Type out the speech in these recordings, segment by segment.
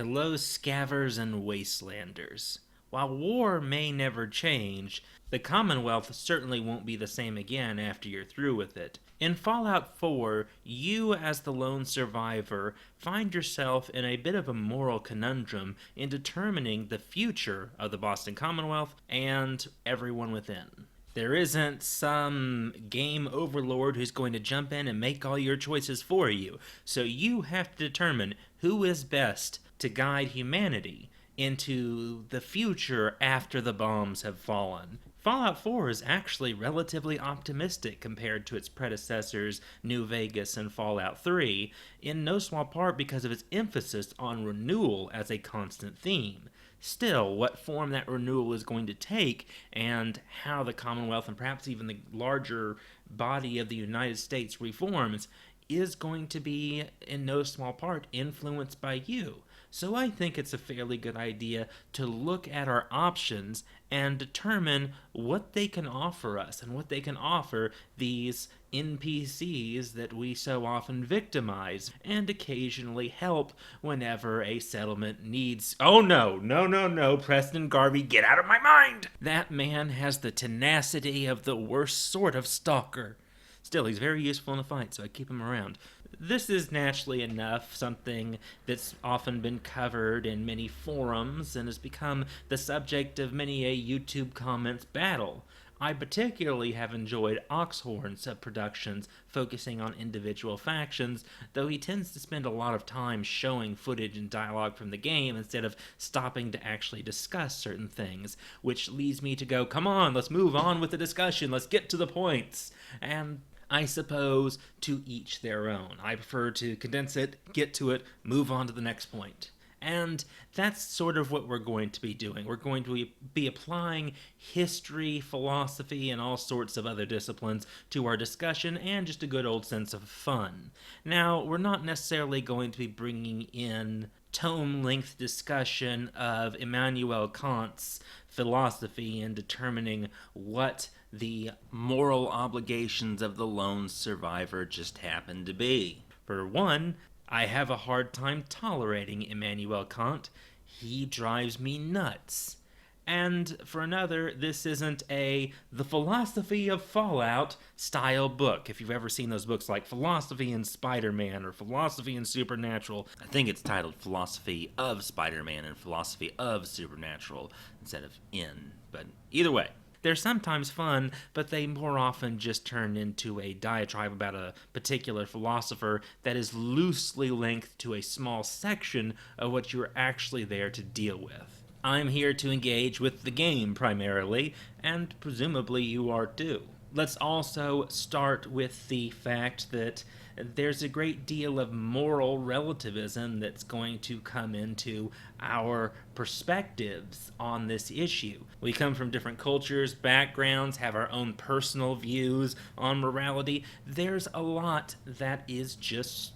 Hello, Scavers and Wastelanders. While war may never change, the Commonwealth certainly won't be the same again after you're through with it. In Fallout 4, you, as the lone survivor, find yourself in a bit of a moral conundrum in determining the future of the Boston Commonwealth and everyone within. There isn't some game overlord who's going to jump in and make all your choices for you, so you have to determine who is best to guide humanity into the future after the bombs have fallen. Fallout 4 is actually relatively optimistic compared to its predecessors, New Vegas and Fallout 3, in no small part because of its emphasis on renewal as a constant theme. Still, what form that renewal is going to take and how the Commonwealth and perhaps even the larger body of the United States reforms is going to be, in no small part, influenced by you. So I think it's a fairly good idea to look at our options and determine what they can offer us and what they can offer these NPCs that we so often victimize and occasionally help whenever a settlement needs. Oh no, Preston Garvey, get out of my mind! That man has the tenacity of the worst sort of stalker. Still, he's very useful in a fight, so I keep him around. This is naturally enough something that's often been covered in many forums and has become the subject of many a YouTube comments battle. I particularly have enjoyed Oxhorn's productions focusing on individual factions, though he tends to spend a lot of time showing footage and dialogue from the game instead of stopping to actually discuss certain things, which leads me to go, come on, let's move on with the discussion, let's get to the points. And I suppose to each their own. I prefer to condense it, get to it, move on to the next point. And that's sort of what we're going to be doing. We're going to be applying history, philosophy, and all sorts of other disciplines to our discussion and just a good old sense of fun. Now, we're not necessarily going to be bringing in tome-length discussion of Immanuel Kant's philosophy and determining what the moral obligations of the lone survivor just happen to be. For one, I have a hard time tolerating Immanuel Kant. He drives me nuts. And for another, this isn't the philosophy of Fallout style book. If you've ever seen those books like Philosophy in Spider-Man or Philosophy in Supernatural, I think it's titled Philosophy of Spider-Man and Philosophy of Supernatural instead of in. But either way, they're sometimes fun, but they more often just turn into a diatribe about a particular philosopher that is loosely linked to a small section of what you're actually there to deal with. I'm here to engage with the game primarily, and presumably you are too. Let's also start with the fact that there's a great deal of moral relativism that's going to come into our perspectives on this issue. We come from different cultures, backgrounds, have our own personal views on morality. There's a lot that is just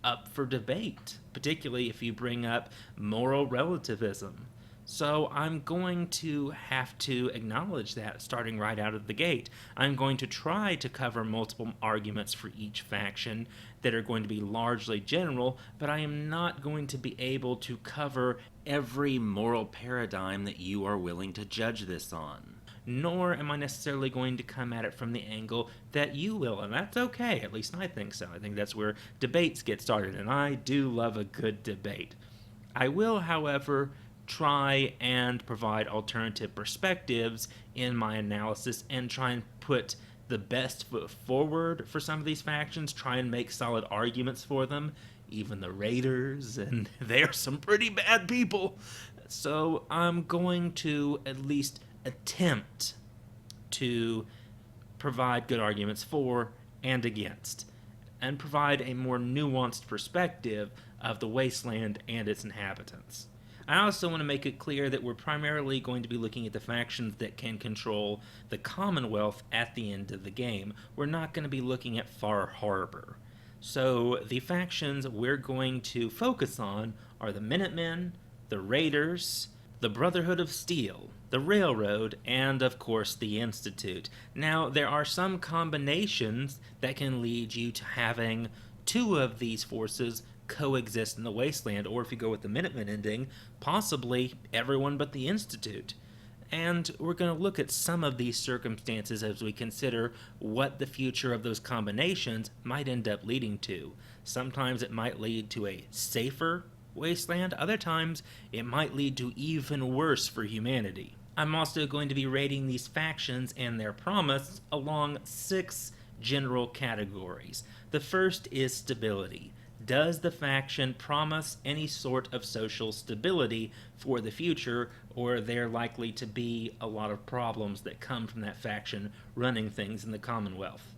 up for debate, particularly if you bring up moral relativism. So I'm going to have to acknowledge that starting right out of the gate. I'm going to try to cover multiple arguments for each faction that are going to be largely general, but I am not going to be able to cover every moral paradigm that you are willing to judge this on. Nor am I necessarily going to come at it from the angle that you will, and that's okay, at least I think so. I think that's where debates get started, and I do love a good debate. I will, however, try and provide alternative perspectives in my analysis and try and put the best foot forward for some of these factions, try and make solid arguments for them, even the Raiders, and they're some pretty bad people. So I'm going to at least attempt to provide good arguments for and against, and provide a more nuanced perspective of the wasteland and its inhabitants. I also want to make it clear that we're primarily going to be looking at the factions that can control the Commonwealth at the end of the game. We're not going to be looking at Far Harbor. So the factions we're going to focus on are the Minutemen, the Raiders, the Brotherhood of Steel, the Railroad, and of course the Institute. Now, there are some combinations that can lead you to having two of these forces coexist in the Wasteland, or if you go with the Minutemen ending, possibly everyone but the Institute. And we're going to look at some of these circumstances as we consider what the future of those combinations might end up leading to. Sometimes it might lead to a safer Wasteland, other times it might lead to even worse for humanity. I'm also going to be rating these factions and their promise along 6 general categories. The first is stability. Does the faction promise any sort of social stability for the future, or are there likely to be a lot of problems that come from that faction running things in the Commonwealth?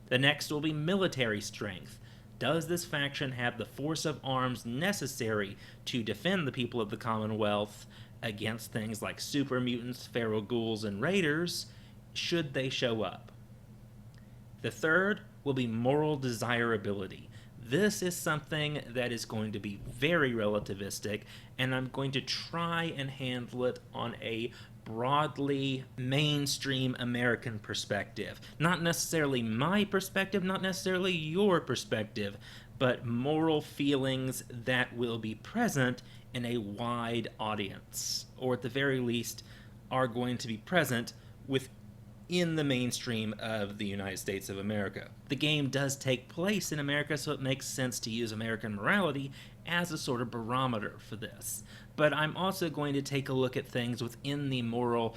The next will be military strength. Does this faction have the force of arms necessary to defend the people of the Commonwealth against things like super mutants, feral ghouls, and raiders, should they show up? The third will be moral desirability. This is something that is going to be very relativistic, and I'm going to try and handle it on a broadly mainstream American perspective. Not necessarily my perspective, not necessarily your perspective, but moral feelings that will be present in a wide audience, or at the very least are going to be present within the mainstream of the United States of America. The game does take place in America, so it makes sense to use American morality as a sort of barometer for this. But I'm also going to take a look at things within the moral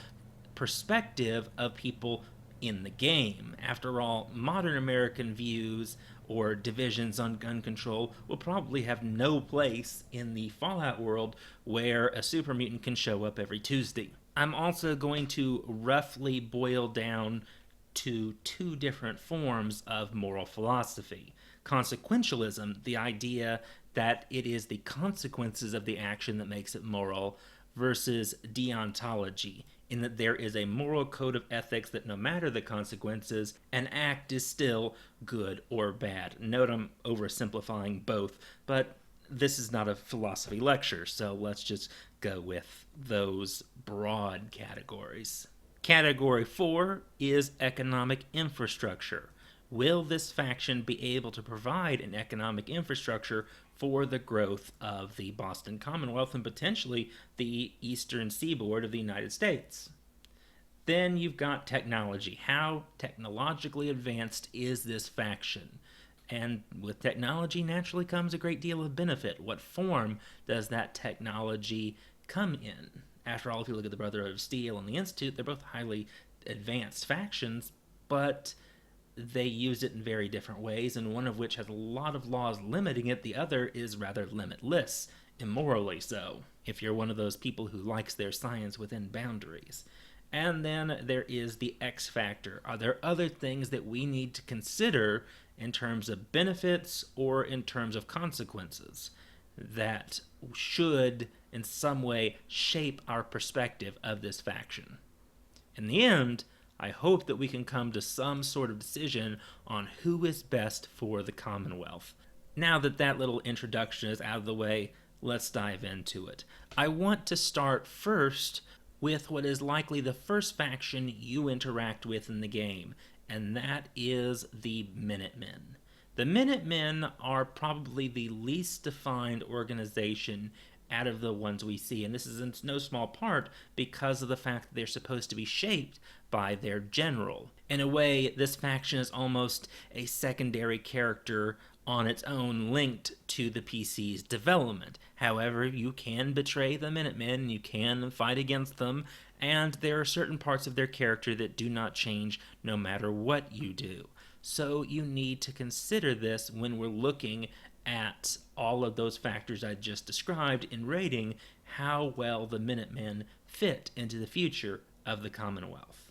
perspective of people in the game. After all, modern American views or divisions on gun control will probably have no place in the Fallout world where a super mutant can show up every Tuesday. I'm also going to roughly boil down to 2 different forms of moral philosophy. Consequentialism, the idea that it is the consequences of the action that makes it moral, versus deontology, in that there is a moral code of ethics that no matter the consequences, an act is still good or bad. Note I'm oversimplifying both, but this is not a philosophy lecture, so let's just go with those broad categories. Category 4 is economic infrastructure. Will this faction be able to provide an economic infrastructure for the growth of the Boston Commonwealth and potentially the eastern seaboard of the United States? Then you've got technology. How technologically advanced is this faction? And with technology naturally comes a great deal of benefit. What form does that technology come in? After all, if you look at the Brotherhood of Steel and the Institute, they're both highly advanced factions, but they use it in very different ways, and one of which has a lot of laws limiting it. The other is rather limitless, immorally so, if you're one of those people who likes their science within boundaries. And then there is the X factor. Are there other things that we need to consider in terms of benefits or in terms of consequences that should in some way shape our perspective of this faction? In the end, I hope that we can come to some sort of decision on who is best for the Commonwealth. Now that that little introduction is out of the way, let's dive into it. I want to start first with what is likely the first faction you interact with in the game, and that is the Minutemen. The Minutemen are probably the least defined organization out of the ones we see, and this is in no small part because of the fact that they're supposed to be shaped by their general. In a way, this faction is almost a secondary character on its own, linked to the PC's development. However, you can betray the Minutemen, you can fight against them, and there are certain parts of their character that do not change no matter what you do. So you need to consider this when we're looking at all of those factors I just described in rating how well the Minutemen fit into the future of the Commonwealth.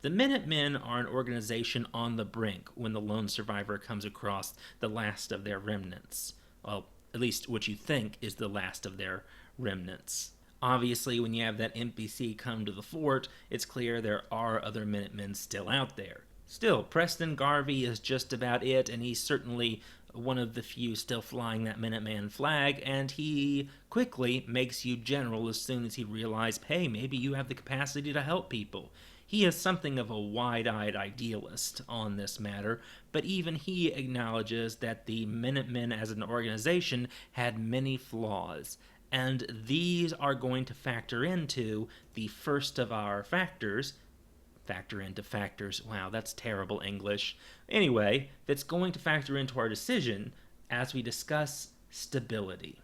The Minutemen are an organization on the brink when the lone survivor comes across the last of their remnants. Well, at least what you think is the last of their remnants. Obviously, when you have that NPC come to the fort, it's clear there are other Minutemen still out there. Still, Preston Garvey is just about it, and he's certainly one of the few still flying that Minuteman flag, and he quickly makes you general as soon as he realizes, hey, maybe you have the capacity to help people. He is something of a wide-eyed idealist on this matter, but even he acknowledges that the Minutemen as an organization had many flaws, and these are going to factor into the first of our factors. Factor into factors. Wow, that's terrible English. Anyway, that's going to factor into our decision as we discuss stability.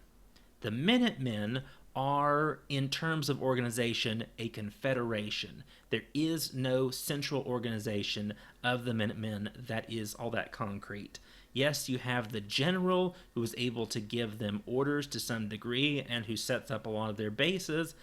The Minutemen are, in terms of organization, a confederation. There is no central organization of the Minutemen that is all that concrete. Yes, you have the general who is able to give them orders to some degree and who sets up a lot of their bases,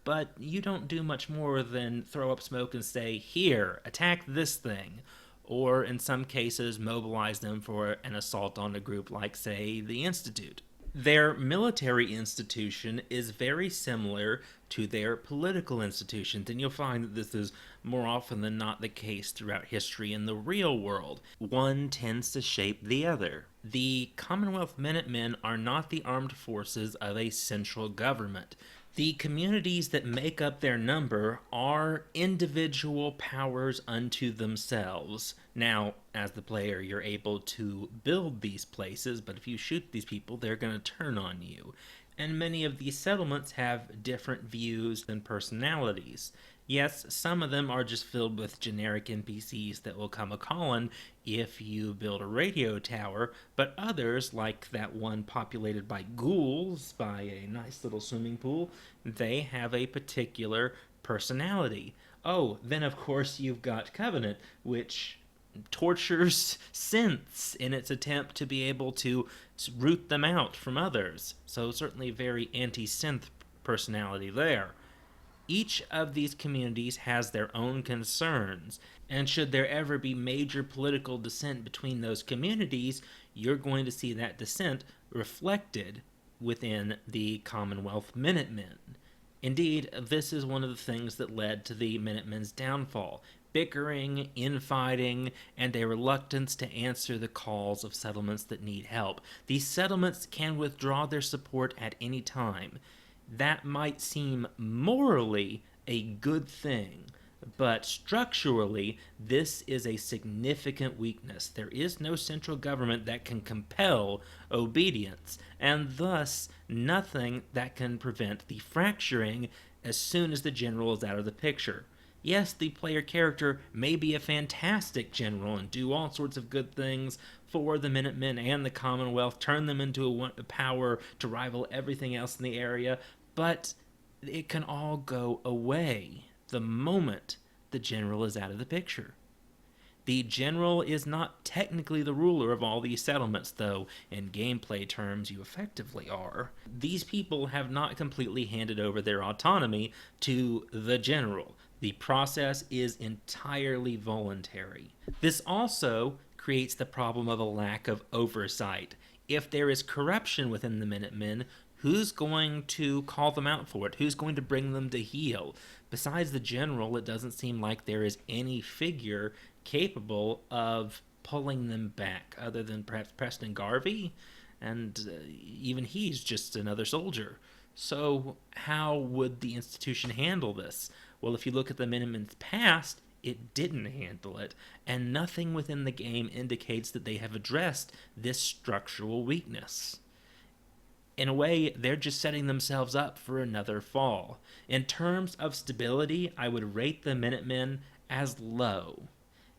but you don't do much more than throw up smoke and say, here, attack this thing. Or, in some cases, mobilize them for an assault on a group like, say, the Institute. Their military institution is very similar to their political institutions, and you'll find that this is more often than not the case throughout history in the real world. One tends to shape the other. The Commonwealth Minutemen are not the armed forces of a central government. The communities that make up their number are individual powers unto themselves. Now, as the player, you're able to build these places, but if you shoot these people, they're going to turn on you. And many of these settlements have different views and personalities. Yes, some of them are just filled with generic NPCs that will come a-calling if you build a radio tower, but others, like that one populated by ghouls by a nice little swimming pool, they have a particular personality. Oh, then of course you've got Covenant, which tortures synths in its attempt to be able to root them out from others. So certainly very anti-synth personality there. Each of these communities has their own concerns, and should there ever be major political dissent between those communities, you're going to see that dissent reflected within the Commonwealth Minutemen. Indeed, this is one of the things that led to the Minutemen's downfall: bickering, infighting, and a reluctance to answer the calls of settlements that need help. These settlements can withdraw their support at any time. That might seem morally a good thing, but structurally, this is a significant weakness. There is no central government that can compel obedience, and thus nothing that can prevent the fracturing as soon as the general is out of the picture. Yes, the player character may be a fantastic general and do all sorts of good things for the Minutemen and the Commonwealth, turn them into a power to rival everything else in the area, but it can all go away the moment the general is out of the picture. The general is not technically the ruler of all these settlements, though in gameplay terms you effectively are. These people have not completely handed over their autonomy to the general. The process is entirely voluntary. This also creates the problem of a lack of oversight. If there is corruption within the Minutemen, who's going to call them out for it? Who's going to bring them to heel? Besides the general, it doesn't seem like there is any figure capable of pulling them back, other than perhaps Preston Garvey, and even he's just another soldier. So how would the institution handle this? Well, if you look at the Minutemen's past, it didn't handle it, and nothing within the game indicates that they have addressed this structural weakness. In a way, they're just setting themselves up for another fall. In terms of stability, I would rate the Minutemen as low.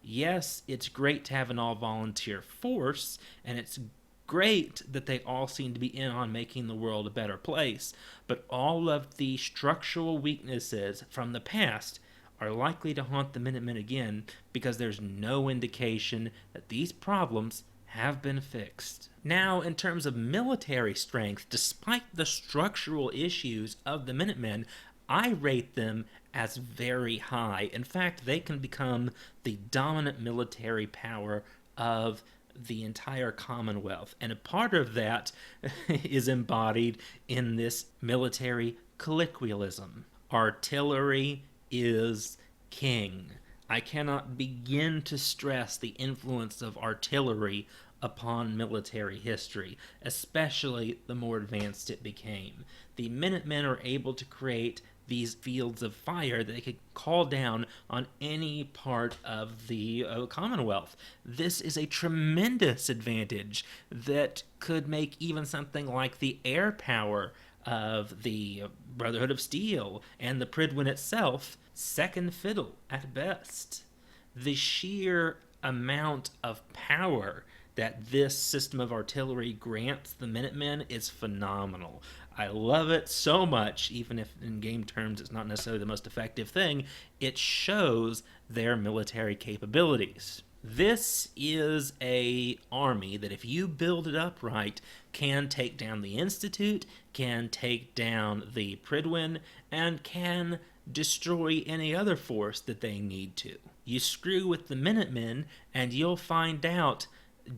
Yes, it's great to have an all-volunteer force, and it's great that they all seem to be in on making the world a better place, but all of the structural weaknesses from the past are likely to haunt the Minutemen again because there's no indication that these problems have been fixed. Now, in terms of military strength, despite the structural issues of the Minutemen, I rate them as very high. In fact, they can become the dominant military power of the entire Commonwealth. And a part of that is embodied in this military colloquialism. Artillery is king. I cannot begin to stress the influence of artillery upon military history, especially the more advanced it became. The Minutemen are able to create these fields of fire that they could call down on any part of the Commonwealth. This is a tremendous advantage that could make even something like the air power of the Brotherhood of Steel and the Prydwen itself second fiddle at best. The sheer amount of power that this system of artillery grants the Minutemen is phenomenal. I love it so much, even if in game terms it's not necessarily the most effective thing. It shows their military capabilities. This is a army that if you build it up right, can take down the Institute, can take down the Prydwen, and can destroy any other force that they need to. You screw with the Minutemen, and you'll find out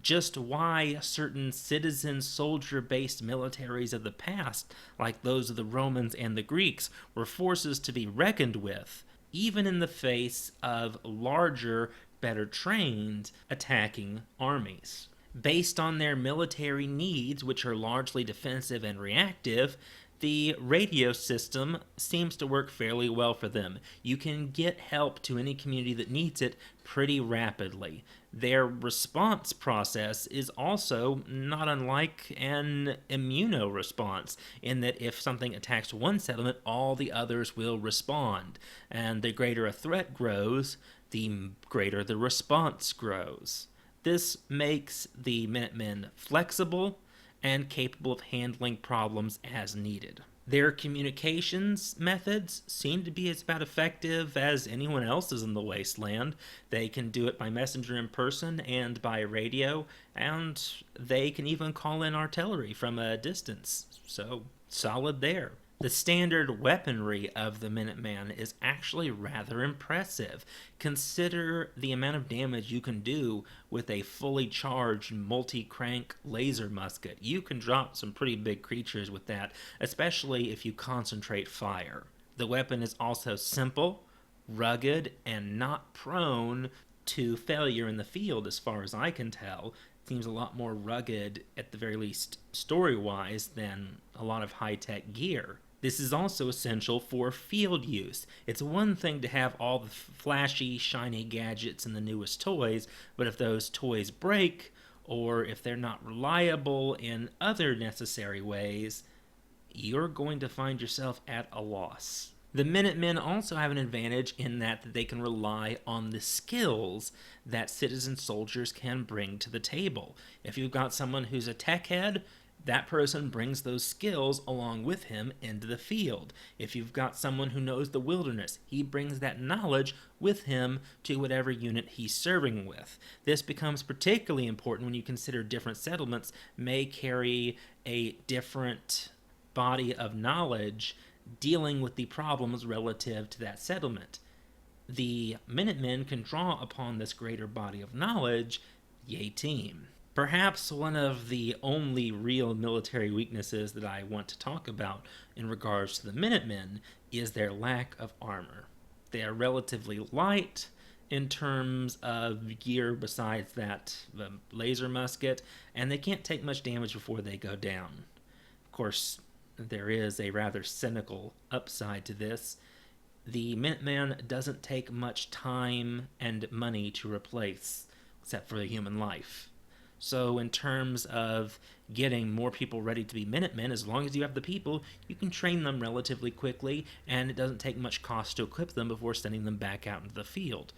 just why certain citizen soldier-based militaries of the past, like those of the Romans and the Greeks, were forces to be reckoned with, even in the face of larger, better trained attacking armies. Based on their military needs, which are largely defensive and reactive, the radio system seems to work fairly well for them. You can get help to any community that needs it pretty rapidly. Their response process is also not unlike an immunoresponse, in that if something attacks one settlement, all the others will respond. And the greater a threat grows, the greater the response grows. This makes the Minutemen flexible and capable of handling problems as needed. Their communications methods seem to be as about effective as anyone else's in the Wasteland. They can do it by messenger in person and by radio, and they can even call in artillery from a distance, so solid there. The standard weaponry of the Minuteman is actually rather impressive. Consider the amount of damage you can do with a fully charged multi-crank laser musket. You can drop some pretty big creatures with that, especially if you concentrate fire. The weapon is also simple, rugged, and not prone to failure in the field as far as I can tell. It seems a lot more rugged, at the very least story-wise, than a lot of high-tech gear. This is also essential for field use. It's one thing to have all the flashy, shiny gadgets and the newest toys, but if those toys break, or if they're not reliable in other necessary ways, you're going to find yourself at a loss. The Minutemen also have an advantage in that they can rely on the skills that citizen soldiers can bring to the table. If you've got someone who's a tech head, that person brings those skills along with him into the field. If you've got someone who knows the wilderness, he brings that knowledge with him to whatever unit he's serving with. This becomes particularly important when you consider different settlements may carry a different body of knowledge dealing with the problems relative to that settlement. The Minutemen can draw upon this greater body of knowledge, yay team. Perhaps one of the only real military weaknesses that I want to talk about in regards to the Minutemen is their lack of armor. They are relatively light in terms of gear besides that laser musket, and they can't take much damage before they go down. Of course, there is a rather cynical upside to this. The Minuteman doesn't take much time and money to replace, except for the human life. So in terms of getting more people ready to be Minutemen, as long as you have the people, you can train them relatively quickly, and it doesn't take much cost to equip them before sending them back out into the field.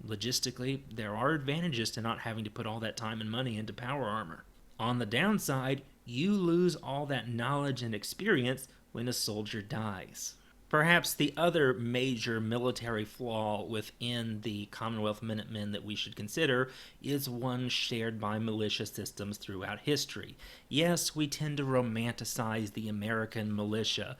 Logistically, there are advantages to not having to put all that time and money into power armor. On the downside, you lose all that knowledge and experience when a soldier dies. Perhaps the other major military flaw within the Commonwealth Minutemen that we should consider is one shared by militia systems throughout history. Yes, we tend to romanticize the American militia,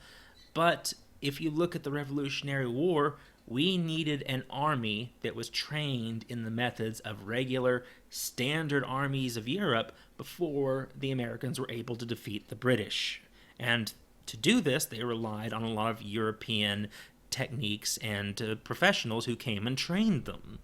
but if you look at the Revolutionary War, we needed an army that was trained in the methods of regular, standard armies of Europe before the Americans were able to defeat the British. And to do this, they relied on a lot of European techniques and professionals who came and trained them.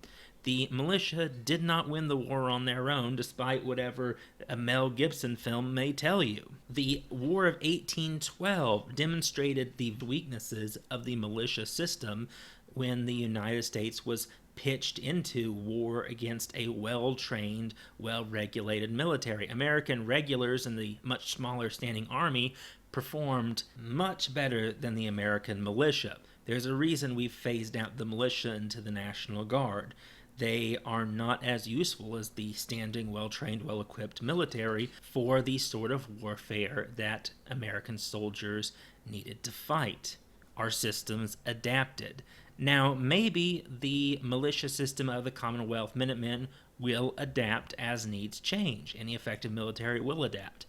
The militia did not win the war on their own, despite whatever a Mel Gibson film may tell you. The War of 1812 demonstrated the weaknesses of the militia system when the United States was pitched into war against a well-trained, well-regulated military. American regulars and the much smaller standing army performed much better than the American militia. There's a reason we've phased out the militia into the National Guard. They are not as useful as the standing, well-trained, well-equipped military for the sort of warfare that American soldiers needed to fight. Our systems adapted. Now, maybe the militia system of the Commonwealth Minutemen will adapt as needs change. Any effective military will adapt.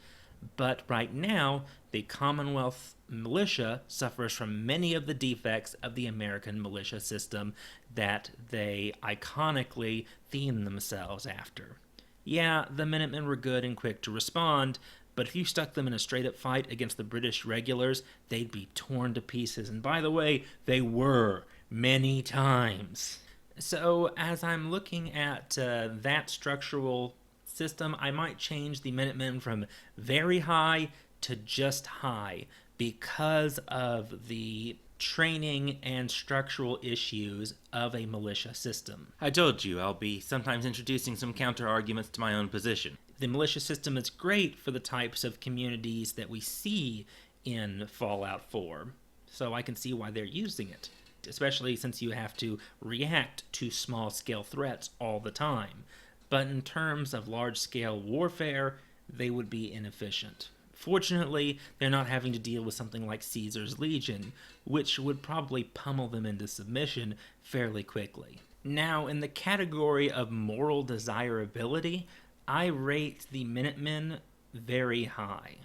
But right now, the Commonwealth militia suffers from many of the defects of the American militia system that they iconically theme themselves after. Yeah, the Minutemen were good and quick to respond, but if you stuck them in a straight-up fight against the British regulars, they'd be torn to pieces. And by the way, they were many times. So as I'm looking at that structural system, I might change the Minutemen from very high to just high because of the training and structural issues of a militia system. I told you I'll be sometimes introducing some counter-arguments to my own position. The militia system is great for the types of communities that we see in Fallout 4, so I can see why they're using it, especially since you have to react to small-scale threats all the time. But in terms of large-scale warfare, they would be inefficient. Fortunately, they're not having to deal with something like Caesar's Legion, which would probably pummel them into submission fairly quickly. Now, in the category of moral desirability, I rate the Minutemen very high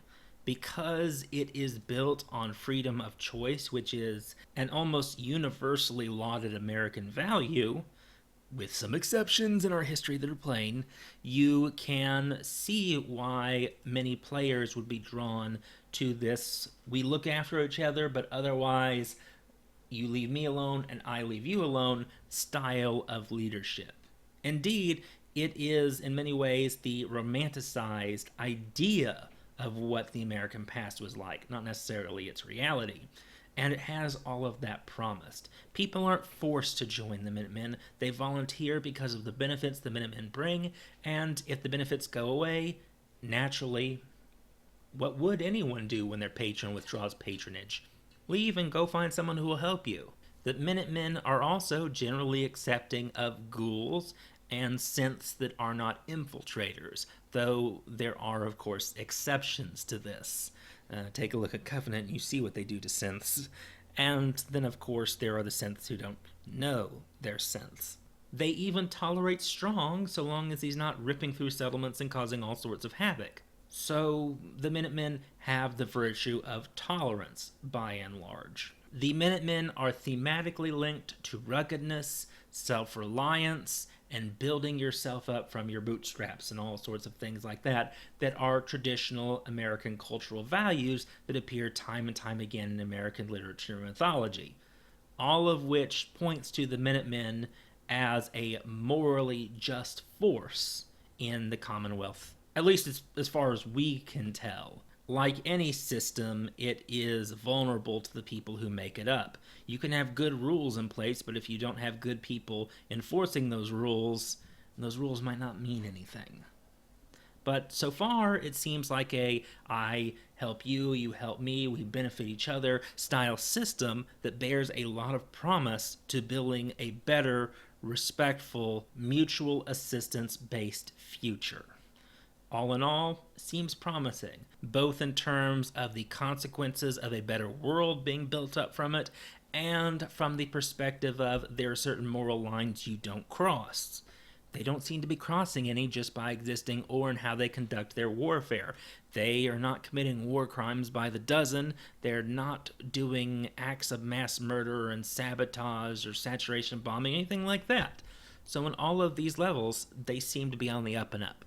because it is built on freedom of choice, which is an almost universally lauded American value. With some exceptions in our history that are plain, you can see why many players would be drawn to this we look after each other, but otherwise you leave me alone and I leave you alone style of leadership. Indeed, it is in many ways the romanticized idea of what the American past was like, not necessarily its reality. And it has all of that promised. People aren't forced to join the Minutemen. They volunteer because of the benefits the Minutemen bring, and if the benefits go away, naturally, what would anyone do when their patron withdraws patronage? Leave and go find someone who will help you. The Minutemen are also generally accepting of ghouls and synths that are not infiltrators, though there are, of course, exceptions to this. Take a look at Covenant and you see what they do to synths. And then, of course, there are the synths who don't know they're synths. They even tolerate Strong so long as he's not ripping through settlements and causing all sorts of havoc. So the Minutemen have the virtue of tolerance, by and large. The Minutemen are thematically linked to ruggedness, self-reliance, and building yourself up from your bootstraps and all sorts of things like that are traditional American cultural values that appear time and time again in American literature and mythology. All of which points to the Minutemen as a morally just force in the Commonwealth, at least as far as we can tell. Like any system, it is vulnerable to the people who make it up. You can have good rules in place, but if you don't have good people enforcing those rules might not mean anything. But so far, it seems like a I help you, you help me, we benefit each other style system that bears a lot of promise to building a better, respectful, mutual assistance-based future. All in all, seems promising, both in terms of the consequences of a better world being built up from it, and from the perspective of there are certain moral lines you don't cross. They don't seem to be crossing any just by existing or in how they conduct their warfare. They are not committing war crimes by the dozen. They're not doing acts of mass murder and sabotage or saturation bombing, anything like that. So in all of these levels, they seem to be on the up and up,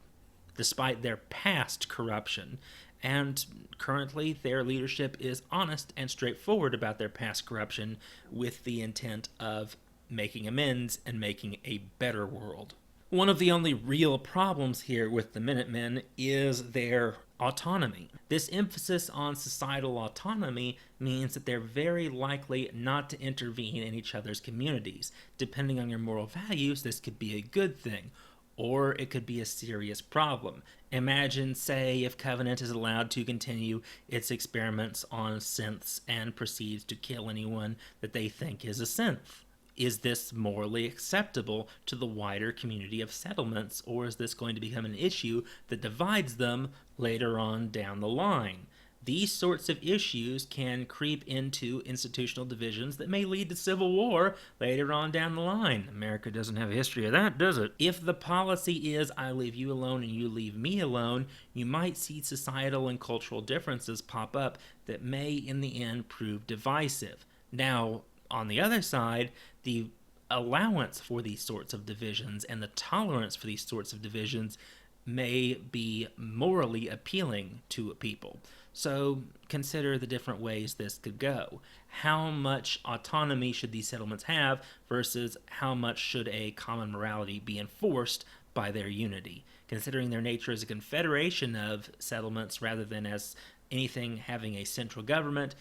despite their past corruption. And currently, their leadership is honest and straightforward about their past corruption with the intent of making amends and making a better world. One of the only real problems here with the Minutemen is their autonomy. This emphasis on societal autonomy means that they're very likely not to intervene in each other's communities. Depending on your moral values, this could be a good thing, or it could be a serious problem. Imagine, say, if Covenant is allowed to continue its experiments on synths and proceeds to kill anyone that they think is a synth. Is this morally acceptable to the wider community of settlements, or is this going to become an issue that divides them later on down the line? These sorts of issues can creep into institutional divisions that may lead to civil war later on down the line. America doesn't have a history of that, does it? If the policy is, I leave you alone and you leave me alone, you might see societal and cultural differences pop up that may, in the end, prove divisive. Now, on the other side, the allowance for these sorts of divisions and the tolerance for these sorts of divisions may be morally appealing to people. So consider the different ways this could go. How much autonomy should these settlements have versus how much should a common morality be enforced by their unity? Considering their nature as a confederation of settlements rather than as anything having a central government,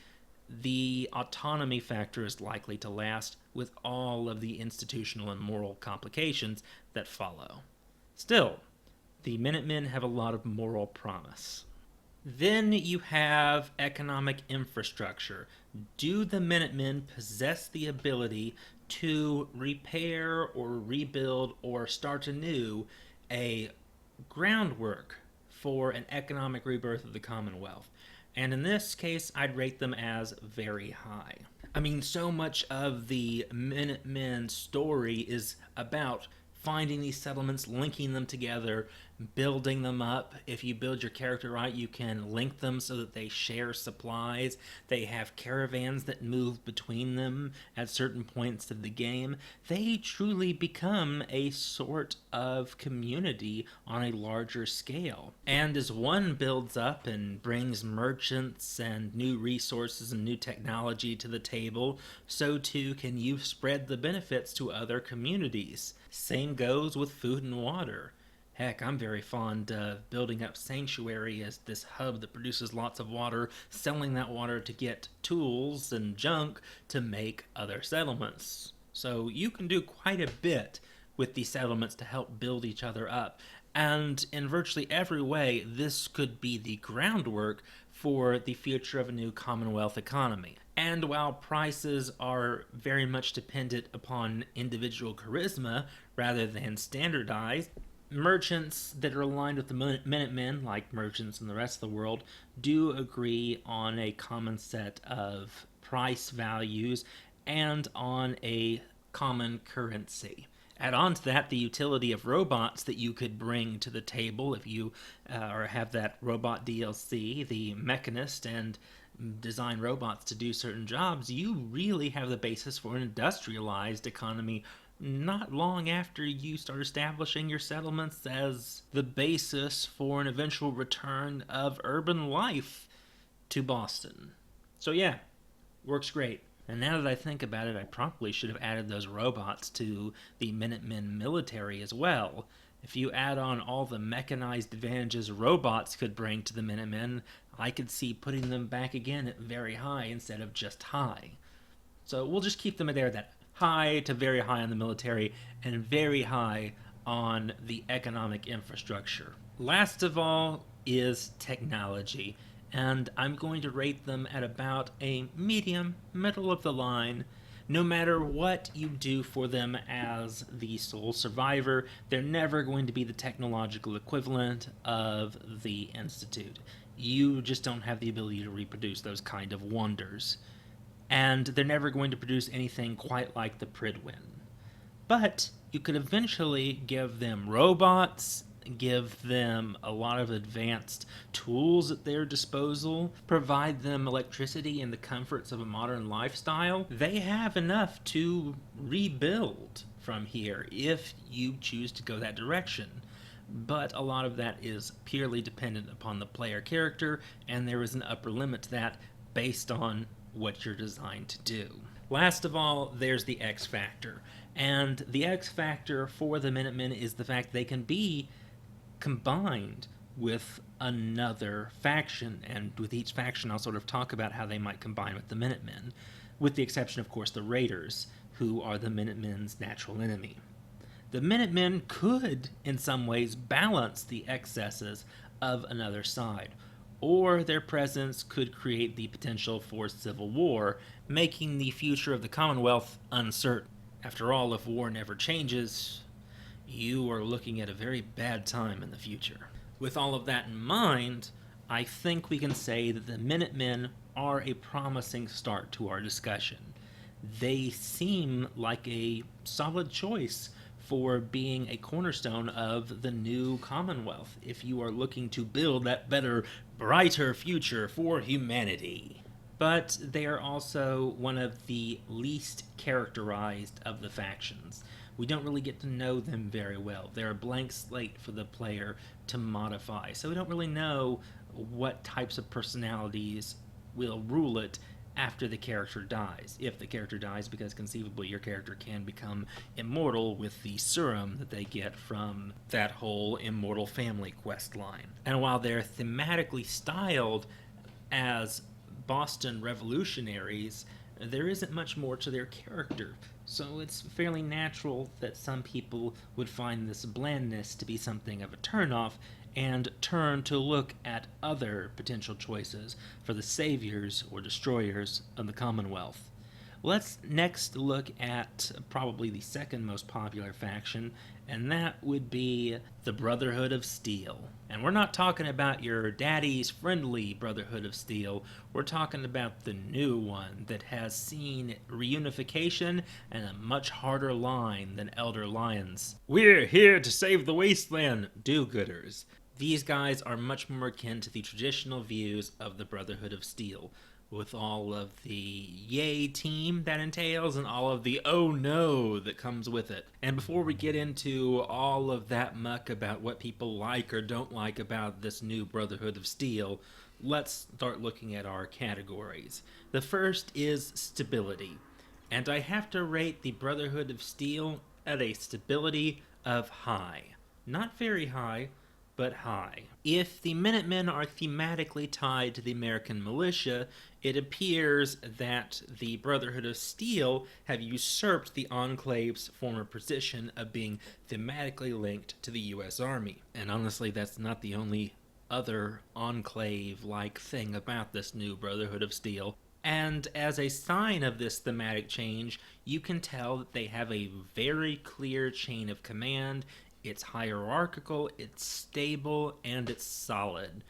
the autonomy factor is likely to last with all of the institutional and moral complications that follow. Still, the Minutemen have a lot of moral promise. Then you have economic infrastructure. Do the Minutemen possess the ability to repair or rebuild or start anew a groundwork for an economic rebirth of the Commonwealth? And in this case, I'd rate them as very high. I mean, so much of the Minutemen story is about finding these settlements, linking them together, building them up. If you build your character right, you can link them so that they share supplies. They have caravans that move between them at certain points of the game. They truly become a sort of community on a larger scale. And as one builds up and brings merchants and new resources and new technology to the table, so too can you spread the benefits to other communities. Same goes with food and water. Heck, I'm very fond of building up Sanctuary as this hub that produces lots of water, selling that water to get tools and junk to make other settlements. So you can do quite a bit with these settlements to help build each other up. And in virtually every way, this could be the groundwork for the future of a new Commonwealth economy. And while prices are very much dependent upon individual charisma rather than standardized, merchants that are aligned with the Minutemen, like merchants in the rest of the world, do agree on a common set of price values and on a common currency. Add on to that the utility of robots that you could bring to the table if you or have that robot DLC, the Mechanist, and design robots to do certain jobs. You really have the basis for an industrialized economy not long after you start establishing your settlements as the basis for an eventual return of urban life to Boston. So yeah, works great. And now that I think about it, I probably should have added those robots to the Minutemen military as well. If you add on all the mechanized advantages robots could bring to the Minutemen, I could see putting them back again at very high instead of just high. So we'll just keep them there, that high to very high on the military and very high on the economic infrastructure. Last of all is technology, and I'm going to rate them at about a medium, middle of the line. No matter what you do for them as the sole survivor, they're never going to be the technological equivalent of the Institute. You just don't have the ability to reproduce those kind of wonders. And they're never going to produce anything quite like the Prydwen. But you could eventually give them robots, give them a lot of advanced tools at their disposal, provide them electricity and the comforts of a modern lifestyle. They have enough to rebuild from here if you choose to go that direction. But a lot of that is purely dependent upon the player character, and there is an upper limit to that based on what you're designed to do. Last of all, there's the X factor. And the X factor for the Minutemen is the fact they can be combined with another faction, and with each faction I'll sort of talk about how they might combine with the Minutemen, with the exception, of course, the Raiders, who are the Minutemen's natural enemy. The Minutemen could, in some ways, balance the excesses of another side, or their presence could create the potential for civil war, making the future of the Commonwealth uncertain. After all, if war never changes, you are looking at a very bad time in the future. With all of that in mind, I think we can say that the Minutemen are a promising start to our discussion. They seem like a solid choice for being a cornerstone of the new Commonwealth if you are looking to build that better, brighter future for humanity. But they are also one of the least characterized of the factions. We don't really get to know them very well. They're a blank slate for the player to modify, so we don't really know what types of personalities will rule it after the character dies. If the character dies, because conceivably your character can become immortal with the serum that they get from that whole Immortal Family quest line. And while they're thematically styled as Boston revolutionaries, there isn't much more to their character. So it's fairly natural that some people would find this blandness to be something of a turnoff and turn to look at other potential choices for the saviors or destroyers of the Commonwealth. Let's next look at probably the second most popular faction, and that would be the Brotherhood of Steel. And we're not talking about your daddy's friendly Brotherhood of Steel. We're talking about the new one that has seen reunification and a much harder line than Elder Lions. We're here to save the wasteland, do-gooders. These guys are much more akin to the traditional views of the Brotherhood of Steel, with all of the yay team that entails and all of the oh no that comes with it. And before we get into all of that muck about what people like or don't like about this new Brotherhood of Steel, let's start looking at our categories. The first is stability, and I have to rate the Brotherhood of Steel at a stability of high. Not very high, but high. If the Minutemen are thematically tied to the American militia, it appears that the Brotherhood of Steel have usurped the Enclave's former position of being thematically linked to the U.S. Army. And honestly, that's not the only other Enclave-like thing about this new Brotherhood of Steel. And as a sign of this thematic change, you can tell that they have a very clear chain of command. It's hierarchical, it's stable, and it's solid.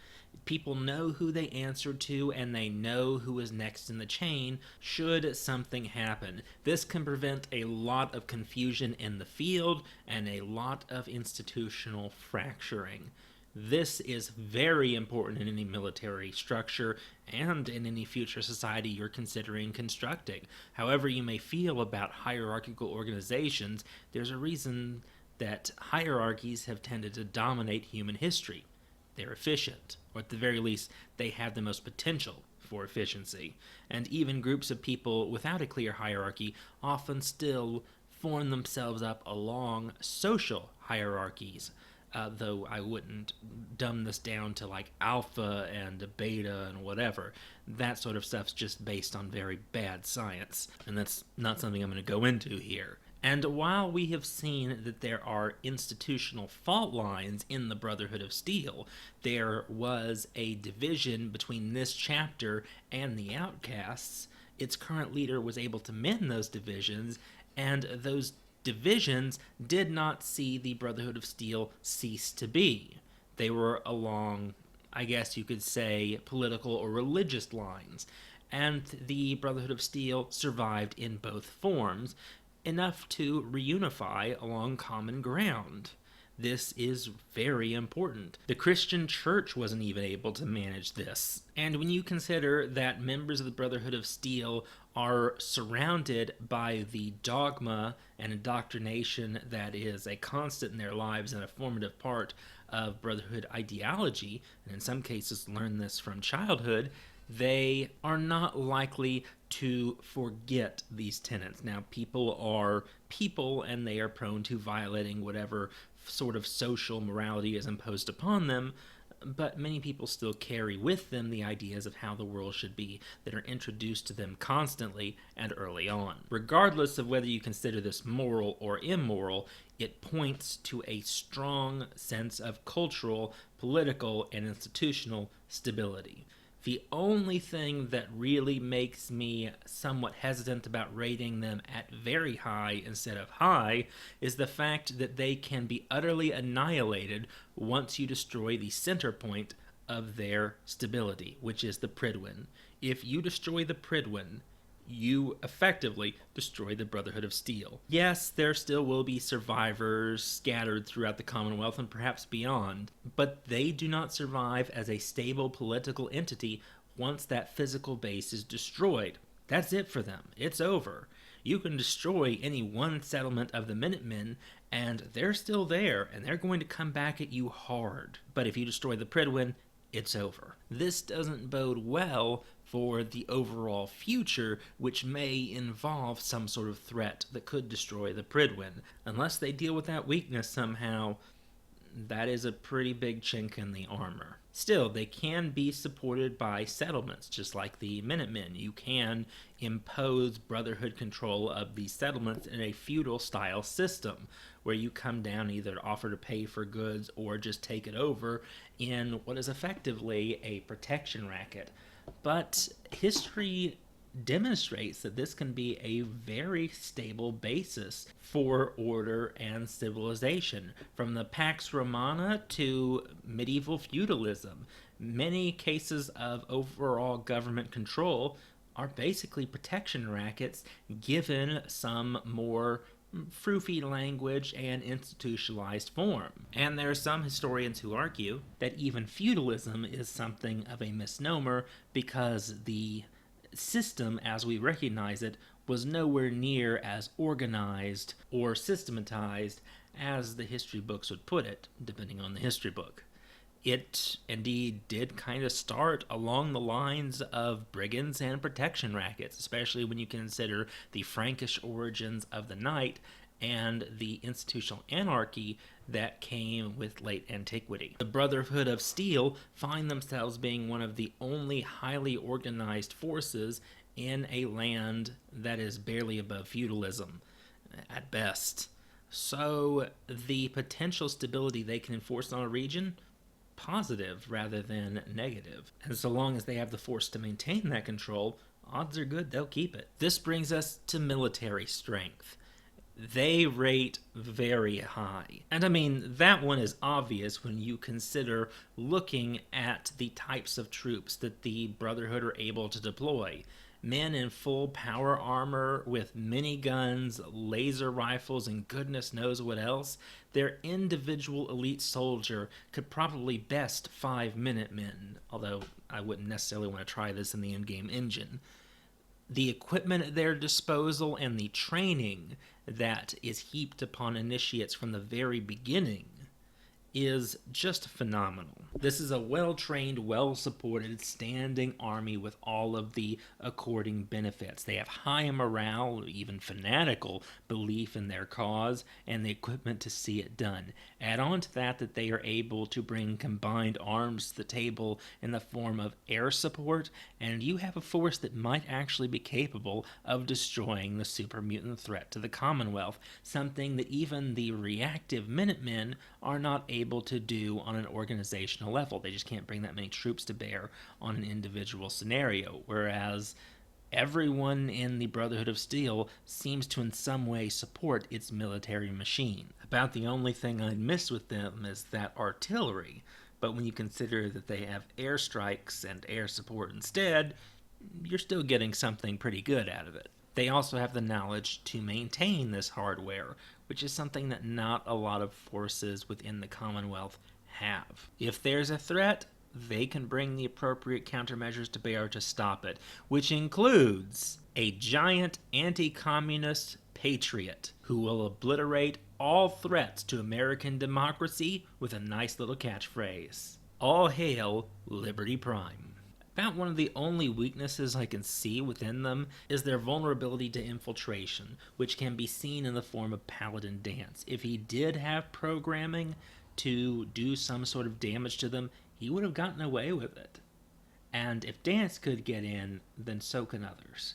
People know who they answer to, and they know who is next in the chain should something happen. This can prevent a lot of confusion in the field and a lot of institutional fracturing. This is very important in any military structure and in any future society you're considering constructing. However you may feel about hierarchical organizations, there's a reason that hierarchies have tended to dominate human history. They're efficient, or at the very least, they have the most potential for efficiency. And even groups of people without a clear hierarchy often still form themselves up along social hierarchies, though I wouldn't dumb this down to like alpha and beta and whatever. That sort of stuff's just based on very bad science, and that's not something I'm going to go into here. And while we have seen that there are institutional fault lines in the Brotherhood of Steel, there was a division between this chapter and the Outcasts. Its current leader was able to mend those divisions, and those divisions did not see the Brotherhood of Steel cease to be. They were along, I guess you could say, political or religious lines, and the Brotherhood of Steel survived in both forms, enough to reunify along common ground. This is very important. The Christian Church wasn't even able to manage this. And when you consider that members of the Brotherhood of Steel are surrounded by the dogma and indoctrination that is a constant in their lives and a formative part of Brotherhood ideology, and in some cases learn this from childhood, they are not likely to forget these tenets. Now, people are people, and they are prone to violating whatever sort of social morality is imposed upon them, but many people still carry with them the ideas of how the world should be that are introduced to them constantly and early on. Regardless of whether you consider this moral or immoral, it points to a strong sense of cultural, political, and institutional stability. The only thing that really makes me somewhat hesitant about rating them at very high instead of high is the fact that they can be utterly annihilated once you destroy the center point of their stability, which is the Prydwen. If you destroy the Prydwen, you effectively destroy the Brotherhood of Steel. Yes, there still will be survivors scattered throughout the Commonwealth and perhaps beyond, but they do not survive as a stable political entity once that physical base is destroyed. That's it for them. It's over. You can destroy any one settlement of the Minutemen, and they're still there, and they're going to come back at you hard. But if you destroy the Prydwen, it's over. This doesn't bode well for the overall future, which may involve some sort of threat that could destroy the Prydwen. Unless they deal with that weakness somehow, that is a pretty big chink in the armor. Still, they can be supported by settlements, just like the Minutemen. You can impose Brotherhood control of these settlements in a feudal-style system, where you come down either to offer to pay for goods or just take it over in what is effectively a protection racket. But history demonstrates that this can be a very stable basis for order and civilization. From the Pax Romana to medieval feudalism, many cases of overall government control are basically protection rackets given some more froofy language and institutionalized form. And there are some historians who argue that even feudalism is something of a misnomer because the system as we recognize it was nowhere near as organized or systematized as the history books would put it, depending on the history book. It indeed did kind of start along the lines of brigands and protection rackets, especially when you consider the Frankish origins of the knight and the institutional anarchy that came with late antiquity. The Brotherhood of Steel find themselves being one of the only highly organized forces in a land that is barely above feudalism, at best. So the potential stability they can enforce on a region, positive rather than negative. And so long as they have the force to maintain that control, odds are good they'll keep it. This brings us to military strength. They rate very high. And I mean, that one is obvious when you consider looking at the types of troops that the Brotherhood are able to deploy. Men in full power armor with miniguns, laser rifles, and goodness knows what else. Their individual elite soldier could probably best 5 Minutemen, although I wouldn't necessarily want to try this in the in-game engine. The equipment at their disposal and the training that is heaped upon initiates from the very beginning is just phenomenal. This is a well-trained, well-supported, standing army with all of the according benefits. They have high morale, even fanatical belief in their cause, and the equipment to see it done. Add on to that they are able to bring combined arms to the table in the form of air support, and you have a force that might actually be capable of destroying the super mutant threat to the Commonwealth, something that even the reactive Minutemen are not able to do on an organizational level. They just can't bring that many troops to bear on an individual scenario, whereas everyone in the Brotherhood of Steel seems to in some way support its military machine. About the only thing I'd miss with them is that artillery, but when you consider that they have airstrikes and air support instead, you're still getting something pretty good out of it. They also have the knowledge to maintain this hardware, which is something that not a lot of forces within the Commonwealth have. If there's a threat, they can bring the appropriate countermeasures to bear to stop it, which includes a giant anti-communist patriot who will obliterate all threats to American democracy with a nice little catchphrase. All hail Liberty Prime. About one of the only weaknesses I can see within them is their vulnerability to infiltration, which can be seen in the form of Paladin Danse. If he did have programming to do some sort of damage to them, he would have gotten away with it. And if Danse could get in, then so can others.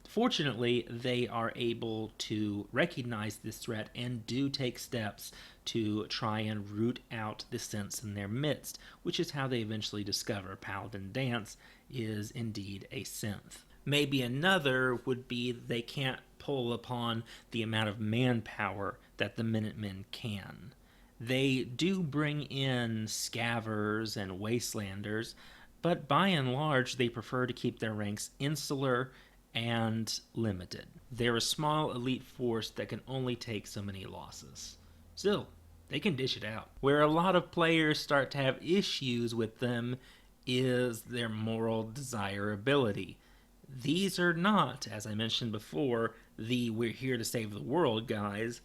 Fortunately, they are able to recognize this threat and do take steps to try and root out the synths in their midst, which is how they eventually discover Paladin Danse is indeed a synth. Maybe another would be they can't pull upon the amount of manpower that the Minutemen can. They do bring in scavvers and wastelanders, but by and large they prefer to keep their ranks insular and limited. They're a small elite force that can only take so many losses. Still, they can dish it out. Where a lot of players start to have issues with them is their moral desirability. These are not, as I mentioned before, the we're here to save the world guys.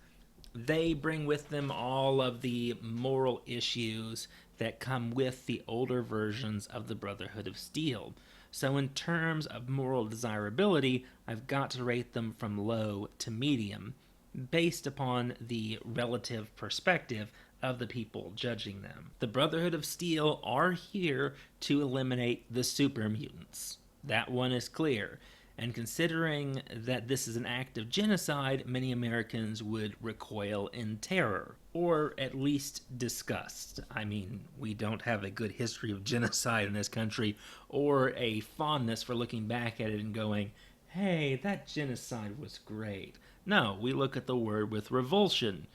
They bring with them all of the moral issues that come with the older versions of the Brotherhood of Steel. So in terms of moral desirability, I've got to rate them from low to medium, based upon the relative perspective of the people judging them. The Brotherhood of Steel are here to eliminate the super mutants. That one is clear. And considering that this is an act of genocide, many Americans would recoil in terror, or at least disgust. I mean, we don't have a good history of genocide in this country, or a fondness for looking back at it and going, hey, that genocide was great. No, we look at the word with revulsion,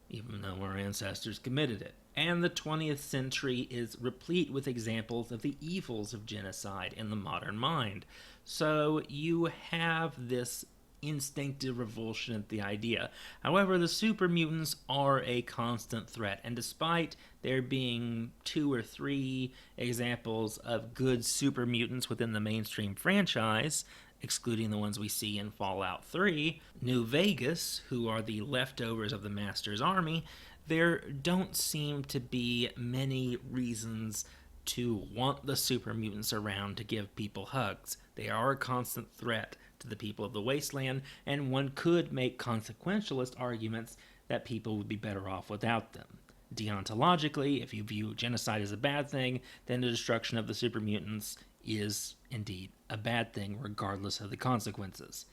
even though our ancestors committed it. And the 20th century is replete with examples of the evils of genocide in the modern mind. So you have this instinctive revulsion at the idea. However, the super mutants are a constant threat, and despite there being 2 or 3 examples of good super mutants within the mainstream franchise, excluding the ones we see in Fallout 3, New Vegas, who are the leftovers of the Master's army, there don't seem to be many reasons to want the super mutants around to give people hugs. They are a constant threat to the people of the wasteland, and one could make consequentialist arguments that people would be better off without them. Deontologically, if you view genocide as a bad thing, then the destruction of the super mutants is indeed a bad thing, regardless of the consequences.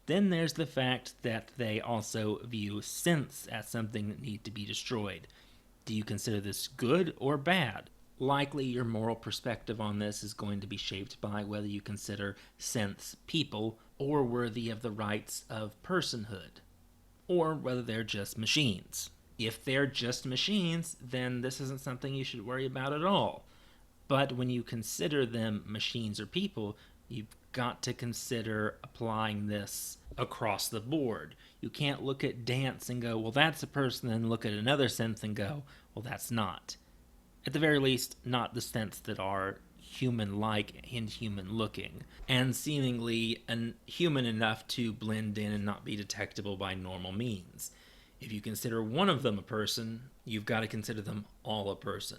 Then there's the fact that they also view synths as something that need to be destroyed. Do you consider this good or bad? Likely your moral perspective on this is going to be shaped by whether you consider synths people or worthy of the rights of personhood, or whether they're just machines. If they're just machines, then this isn't something you should worry about at all. But when you consider them machines or people, you've got to consider applying this across the board. You can't look at Danse and go, well, that's a person, and look at another synth and go, well, that's not. At the very least, not the synths that are human-like and human-looking, and seemingly human enough to blend in and not be detectable by normal means. If you consider one of them a person, you've got to consider them all a person.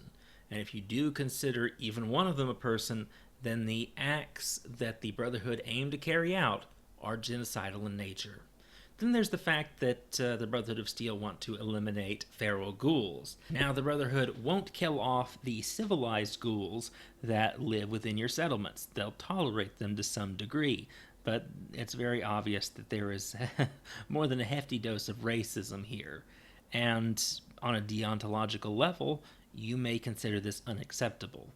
And if you do consider even one of them a person, then the acts that the Brotherhood aim to carry out are genocidal in nature. Then there's the fact that the Brotherhood of Steel want to eliminate feral ghouls. Now, the Brotherhood won't kill off the civilized ghouls that live within your settlements. They'll tolerate them to some degree, but it's very obvious that there is more than a hefty dose of racism here. And on a deontological level, you may consider this unacceptable.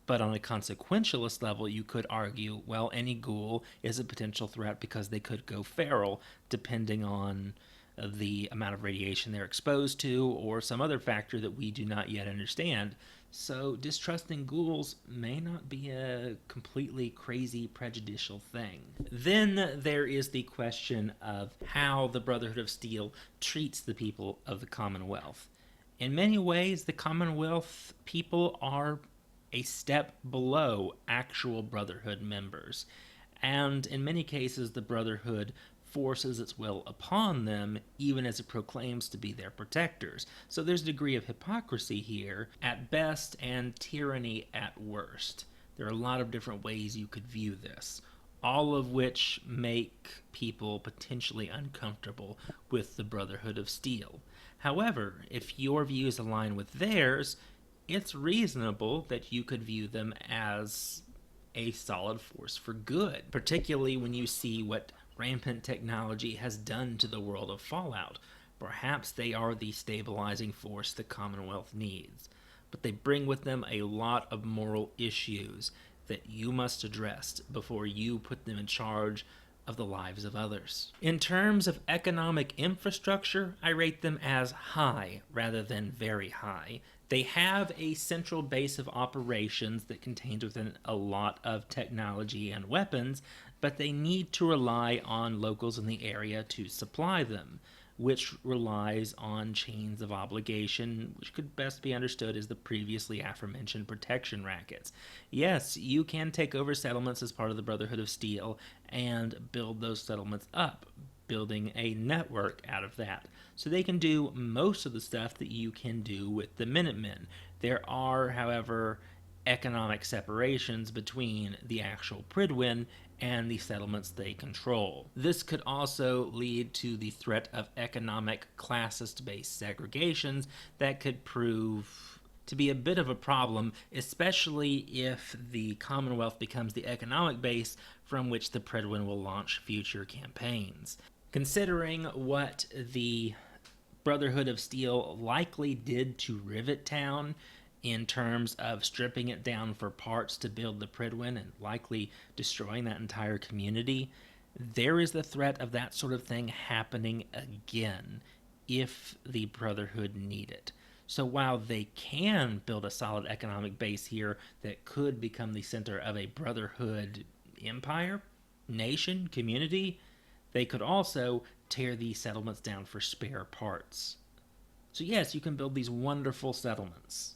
But on a consequentialist level, you could argue, well, any ghoul is a potential threat because they could go feral, depending on the amount of radiation they're exposed to, or some other factor that we do not yet understand. So distrusting ghouls may not be a completely crazy, prejudicial thing. Then there is the question of how the Brotherhood of Steel treats the people of the Commonwealth. In many ways, the Commonwealth people are a step below actual Brotherhood members, and in many cases the Brotherhood forces its will upon them even as it proclaims to be their protectors. So there's a degree of hypocrisy here at best and tyranny at worst. There are a lot of different ways you could view this, all of which make people potentially uncomfortable with the Brotherhood of Steel. However, if your views align with theirs, it's reasonable that you could view them as a solid force for good, particularly when you see what rampant technology has done to the world of Fallout. Perhaps they are the stabilizing force the Commonwealth needs, but they bring with them a lot of moral issues that you must address before you put them in charge of the lives of others. In terms of economic infrastructure, I rate them as high rather than very high. They have a central base of operations that contains within a lot of technology and weapons, but they need to rely on locals in the area to supply them, which relies on chains of obligation, which could best be understood as the previously aforementioned protection rackets. Yes, you can take over settlements as part of the Brotherhood of Steel and build those settlements up, building a network out of that. So they can do most of the stuff that you can do with the Minutemen. There are, however, economic separations between the actual Prydwen and the settlements they control. This could also lead to the threat of economic classist-based segregations that could prove to be a bit of a problem, especially if the Commonwealth becomes the economic base from which the Prydwen will launch future campaigns. Considering what the Brotherhood of Steel likely did to Rivet Town in terms of stripping it down for parts to build the Prydwen and likely destroying that entire community, there is the threat of that sort of thing happening again if the Brotherhood need it. So while they can build a solid economic base here that could become the center of a Brotherhood empire, nation, community, they could also tear these settlements down for spare parts. So yes, you can build these wonderful settlements,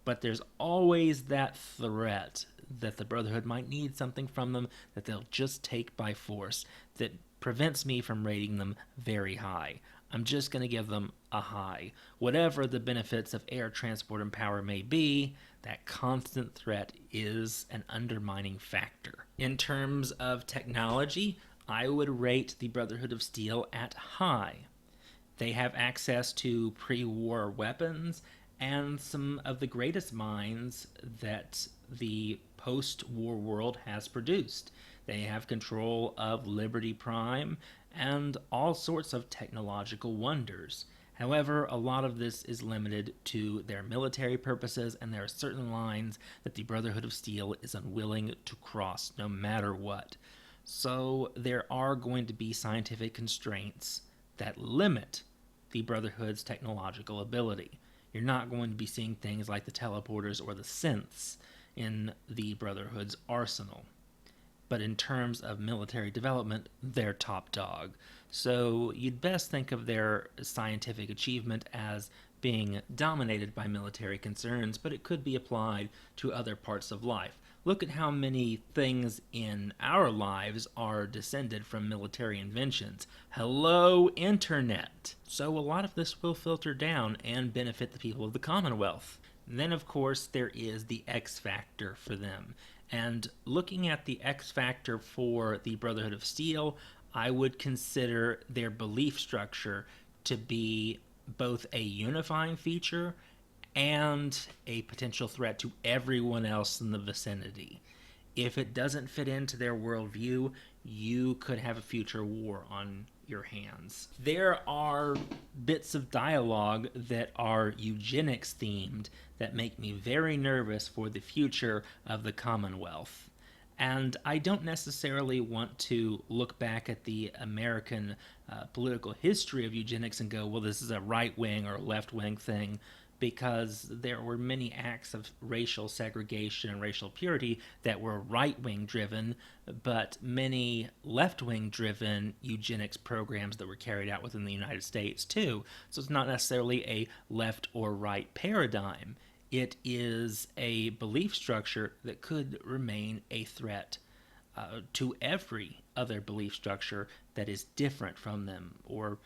but there's always that threat that the Brotherhood might need something from them that they'll just take by force that prevents me from rating them very high. I'm just going to give them a high. Whatever the benefits of air transport and power may be, that constant threat is an undermining factor. In terms of technology, I would rate the Brotherhood of Steel at high. They have access to pre-war weapons and some of the greatest minds that the post-war world has produced. They have control of Liberty Prime and all sorts of technological wonders. However, a lot of this is limited to their military purposes, and there are certain lines that the Brotherhood of Steel is unwilling to cross no matter what. So there are going to be scientific constraints that limit the Brotherhood's technological ability. You're not going to be seeing things like the teleporters or the synths in the Brotherhood's arsenal. But in terms of military development, they're top dog. So you'd best think of their scientific achievement as being dominated by military concerns, but it could be applied to other parts of life. Look at how many things in our lives are descended from military inventions. Hello, Internet! So a lot of this will filter down and benefit the people of the Commonwealth. Then, of course, there is the X factor for them. And looking at the X factor for the Brotherhood of Steel, I would consider their belief structure to be both a unifying feature and a potential threat to everyone else in the vicinity. If it doesn't fit into their worldview, you could have a future war on your hands. There are bits of dialogue that are eugenics themed that make me very nervous for the future of the Commonwealth. And I don't necessarily want to look back at the American political history of eugenics and go, well, this is a right-wing or left-wing thing, because there were many acts of racial segregation and racial purity that were right-wing driven, but many left-wing driven eugenics programs that were carried out within the United States too. So it's not necessarily a left or right paradigm. It is a belief structure that could remain a threat to every other belief structure that is different from them, or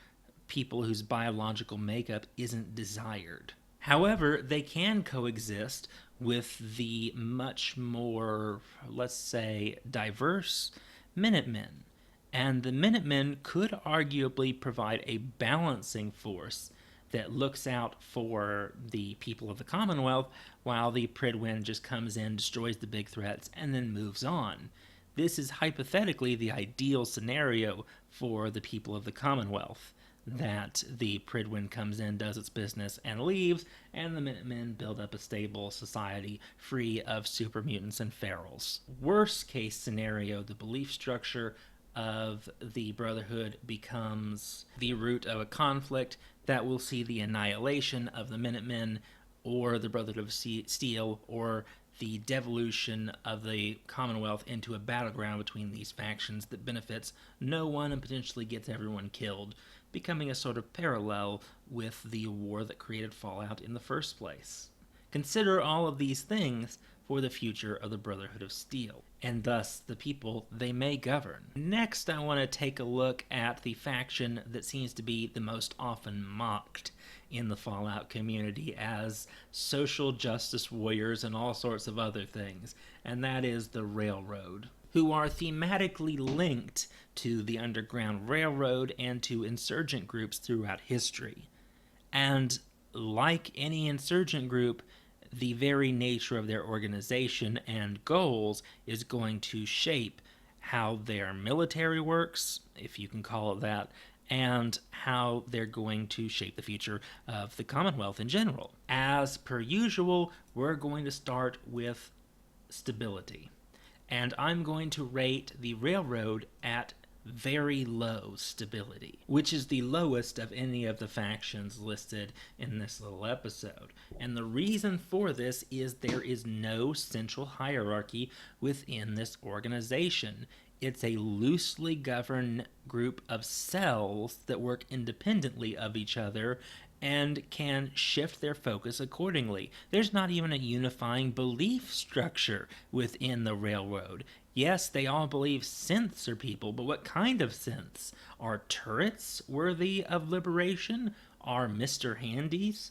people whose biological makeup isn't desired. However, they can coexist with the much more, let's say, diverse Minutemen. And the Minutemen could arguably provide a balancing force that looks out for the people of the Commonwealth, while the Prydwen just comes in, destroys the big threats, and then moves on. This is hypothetically the ideal scenario for the people of the Commonwealth, that the Prydwen comes in, does its business, and leaves, and the Minutemen build up a stable society free of super mutants and ferals. Worst case scenario, the belief structure of the Brotherhood becomes the root of a conflict that will see the annihilation of the Minutemen or the Brotherhood of Steel, or the devolution of the Commonwealth into a battleground between these factions that benefits no one and potentially gets everyone killed, becoming a sort of parallel with the war that created Fallout in the first place. Consider all of these things for the future of the Brotherhood of Steel, and thus the people they may govern. Next, I want to take a look at the faction that seems to be the most often mocked in the Fallout community as social justice warriors and all sorts of other things, and that is the Railroad, who are thematically linked to the Underground Railroad and to insurgent groups throughout history. And like any insurgent group, the very nature of their organization and goals is going to shape how their military works, if you can call it that, and how they're going to shape the future of the Commonwealth in general. As per usual, we're going to start with stability. And I'm going to rate the Railroad at very low stability, which is the lowest of any of the factions listed in this little episode. And the reason for this is there is no central hierarchy within this organization. It's a loosely governed group of cells that work independently of each other and can shift their focus accordingly. There's not even a unifying belief structure within the Railroad. Yes, they all believe synths are people, but what kind of synths? Are turrets worthy of liberation? Are Mr. Handys?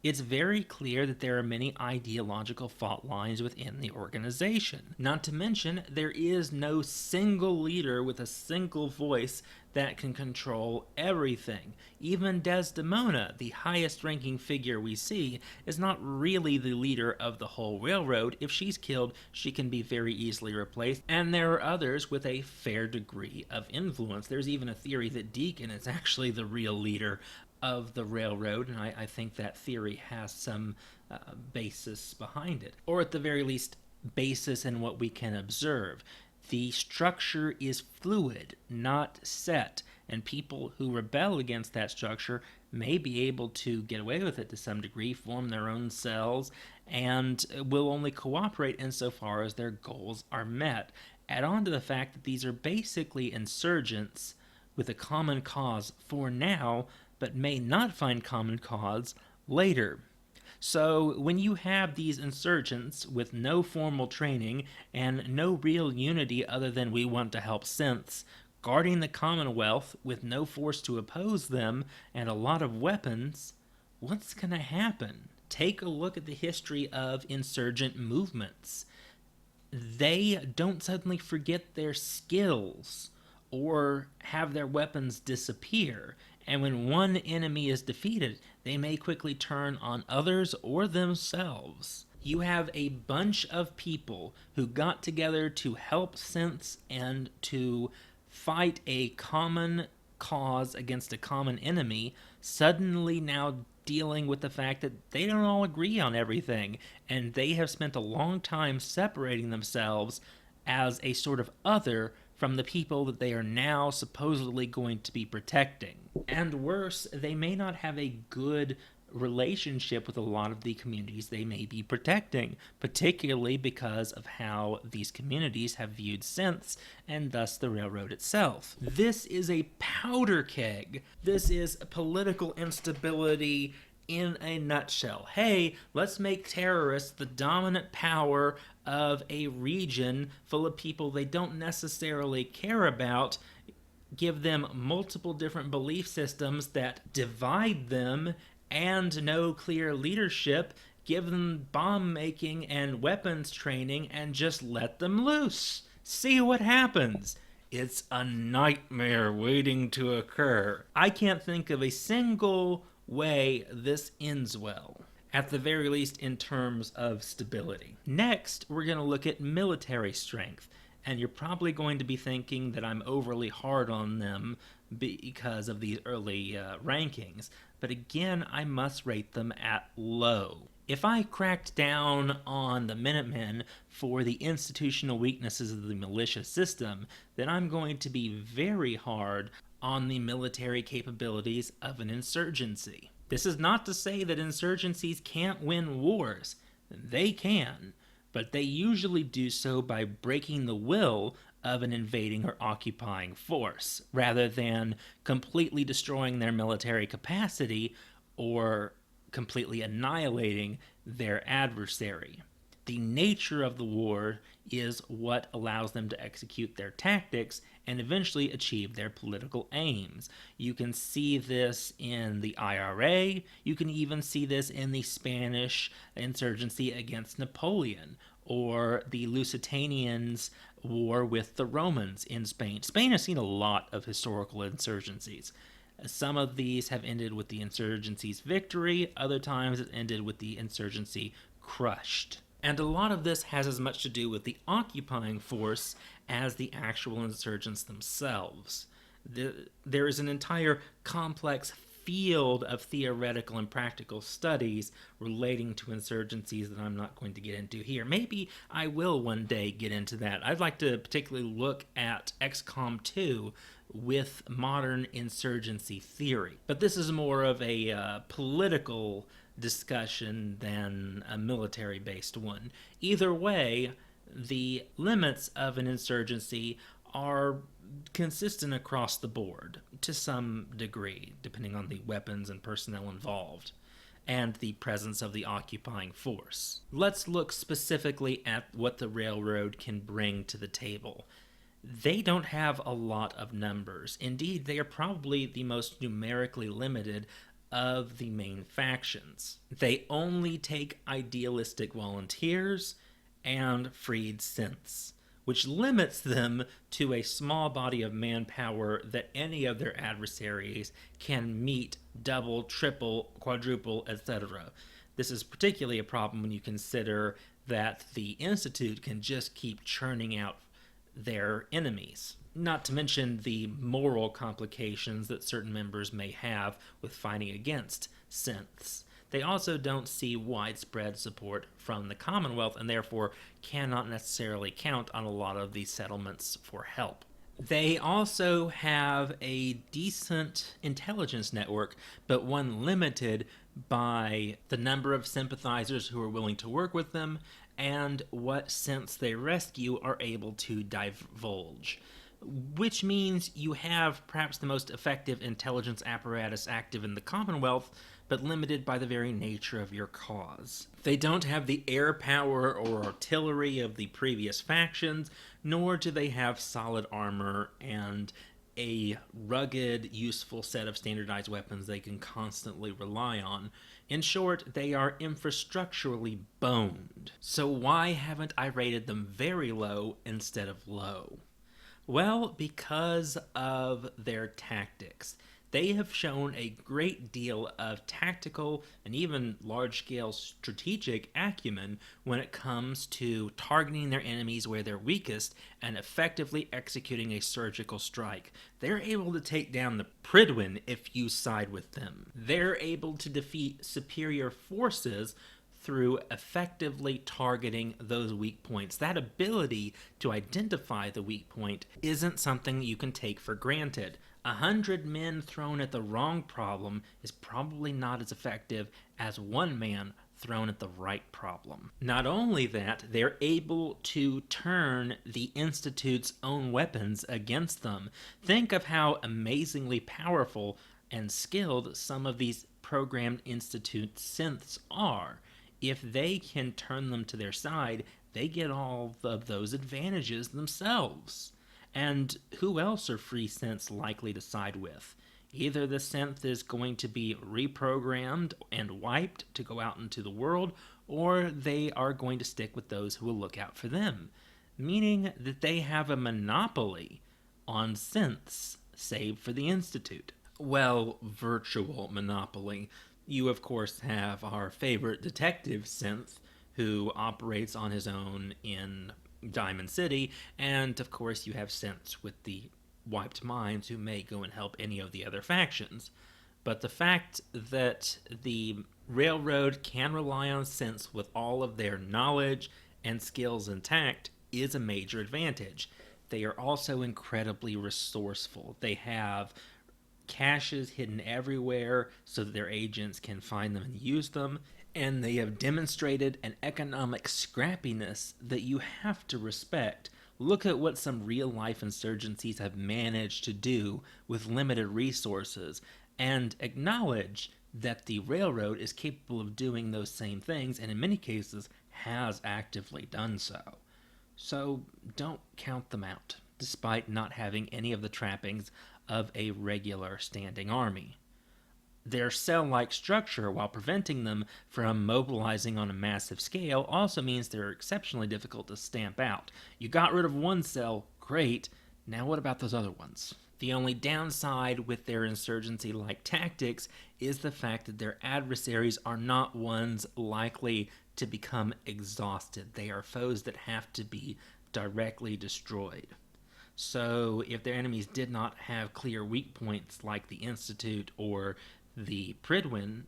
It's very clear that there are many ideological fault lines within the organization. Not to mention, there is no single leader with a single voice that can control everything. Even Desdemona, the highest ranking figure we see, is not really the leader of the whole Railroad. If she's killed, she can be very easily replaced, and there are others with a fair degree of influence. There's even a theory that Deacon is actually the real leader of the Railroad, and I think that theory has some basis behind it, or at the very least basis in what we can observe. The structure is fluid, not set, and people who rebel against that structure may be able to get away with it to some degree, form their own cells, and will only cooperate insofar as their goals are met. Add on to the fact that these are basically insurgents with a common cause for now, but may not find common cause later. So when you have these insurgents with no formal training and no real unity other than we want to help synths, guarding the Commonwealth with no force to oppose them and a lot of weapons, what's going to happen? Take a look at the history of insurgent movements. They don't suddenly forget their skills or have their weapons disappear. And when one enemy is defeated, they may quickly turn on others or themselves. You have a bunch of people who got together to help synths and to fight a common cause against a common enemy, suddenly now dealing with the fact that they don't all agree on everything, and they have spent a long time separating themselves as a sort of other from the people that they are now supposedly going to be protecting. And worse, they may not have a good relationship with a lot of the communities they may be protecting, particularly because of how these communities have viewed synths and thus the Railroad itself. This is a powder keg. This is political instability in a nutshell. Hey, let's make terrorists the dominant power of a region full of people they don't necessarily care about, give them multiple different belief systems that divide them, and no clear leadership, give them bomb making and weapons training and just let them loose. See what happens. It's a nightmare waiting to occur. I can't think of a single way this ends well, at the very least in terms of stability. Next, we're going to look at military strength, and you're probably going to be thinking that I'm overly hard on them because of these early rankings, but again, I must rate them at low. If I cracked down on the Minutemen for the institutional weaknesses of the militia system, then I'm going to be very hard on the military capabilities of an insurgency. This is not to say that insurgencies can't win wars. They can, but they usually do so by breaking the will of an invading or occupying force, rather than completely destroying their military capacity or completely annihilating their adversary. The nature of the war is what allows them to execute their tactics and eventually achieve their political aims. You can see this in the IRA, you can even see this in the Spanish insurgency against Napoleon, or the Lusitanians' war with the Romans in Spain. Spain has seen a lot of historical insurgencies. Some of these have ended with the insurgency's victory, other times it ended with the insurgency crushed. And a lot of this has as much to do with the occupying force as the actual insurgents themselves. There is an entire complex field of theoretical and practical studies relating to insurgencies that I'm not going to get into here. Maybe I will one day get into that. I'd like to particularly look at XCOM 2 with modern insurgency theory. But this is more of a political discussion than a military-based one. Either way, the limits of an insurgency are consistent across the board to some degree, depending on the weapons and personnel involved and the presence of the occupying force. Let's look specifically at what the railroad can bring to the table. They don't have a lot of numbers. Indeed, they are probably the most numerically limited of the main factions. They only take idealistic volunteers and freed synths, which limits them to a small body of manpower that any of their adversaries can meet double, triple, quadruple, etc. This is particularly a problem when you consider that the Institute can just keep churning out their enemies. Not to mention the moral complications that certain members may have with fighting against synths. They also don't see widespread support from the Commonwealth and therefore cannot necessarily count on a lot of these settlements for help. They also have a decent intelligence network, but one limited by the number of sympathizers who are willing to work with them and what synths they rescue are able to divulge. Which means you have perhaps the most effective intelligence apparatus active in the Commonwealth, but limited by the very nature of your cause. They don't have the air power or artillery of the previous factions, nor do they have solid armor and a rugged, useful set of standardized weapons they can constantly rely on. In short, they are infrastructurally boned. So why haven't I rated them very low instead of low? Well, because of their tactics. They have shown a great deal of tactical and even large-scale strategic acumen when it comes to targeting their enemies where they're weakest and effectively executing a surgical strike. They're able to take down the Prydwen if you side with them. They're able to defeat superior forces through effectively targeting those weak points. That ability to identify the weak point isn't something you can take for granted. 100 men thrown at the wrong problem is probably not as effective as one man thrown at the right problem. Not only that, they're able to turn the Institute's own weapons against them. Think of how amazingly powerful and skilled some of these programmed Institute synths are. If they can turn them to their side, they get all of those advantages themselves. And who else are free synths likely to side with? Either the synth is going to be reprogrammed and wiped to go out into the world, or they are going to stick with those who will look out for them, meaning that they have a monopoly on synths, save for the Institute. Well, virtual monopoly. You, of course, have our favorite detective synth, who operates on his own in Diamond City, and of course, you have synths with the wiped minds who may go and help any of the other factions. But the fact that the Railroad can rely on synths with all of their knowledge and skills intact is a major advantage. They are also incredibly resourceful. They have caches hidden everywhere so that their agents can find them and use them, and they have demonstrated an economic scrappiness that you have to respect. Look at what some real-life insurgencies have managed to do with limited resources, and acknowledge that the Railroad is capable of doing those same things, and in many cases has actively done so. So don't count them out, despite not having any of the trappings of a regular standing army. Their cell-like structure, while preventing them from mobilizing on a massive scale, also means they're exceptionally difficult to stamp out. You got rid of one cell, great. Now what about those other ones? The only downside with their insurgency-like tactics is the fact that their adversaries are not ones likely to become exhausted. They are foes that have to be directly destroyed. So if their enemies did not have clear weak points like the Institute or the Prydwen,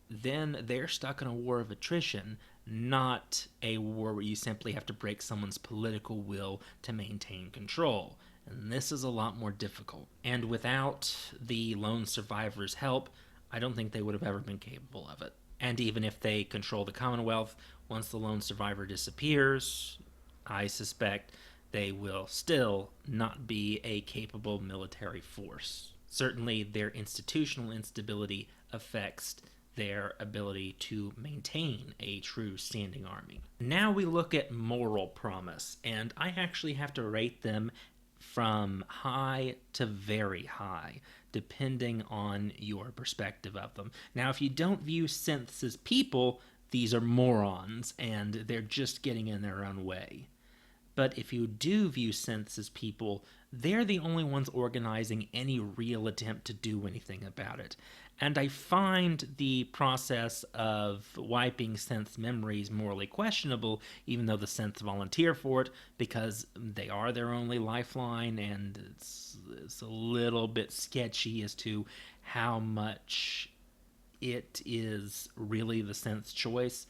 then they're stuck in a war of attrition, not a war where you simply have to break someone's political will to maintain control. And this is a lot more difficult. And without the lone survivor's help, I don't think they would have ever been capable of it. And even if they control the Commonwealth, once the lone survivor disappears, I suspect they will still not be a capable military force. Certainly, their institutional instability affects their ability to maintain a true standing army. Now we look at moral promise, and I actually have to rate them from high to very high, depending on your perspective of them. Now, if you don't view synths as people, these are morons, and they're just getting in their own way. But if you do view synths as people, they're the only ones organizing any real attempt to do anything about it. And I find the process of wiping synths' memories morally questionable, even though the synths volunteer for it, because they are their only lifeline, and it's a little bit sketchy as to how much it is really the synth's choice.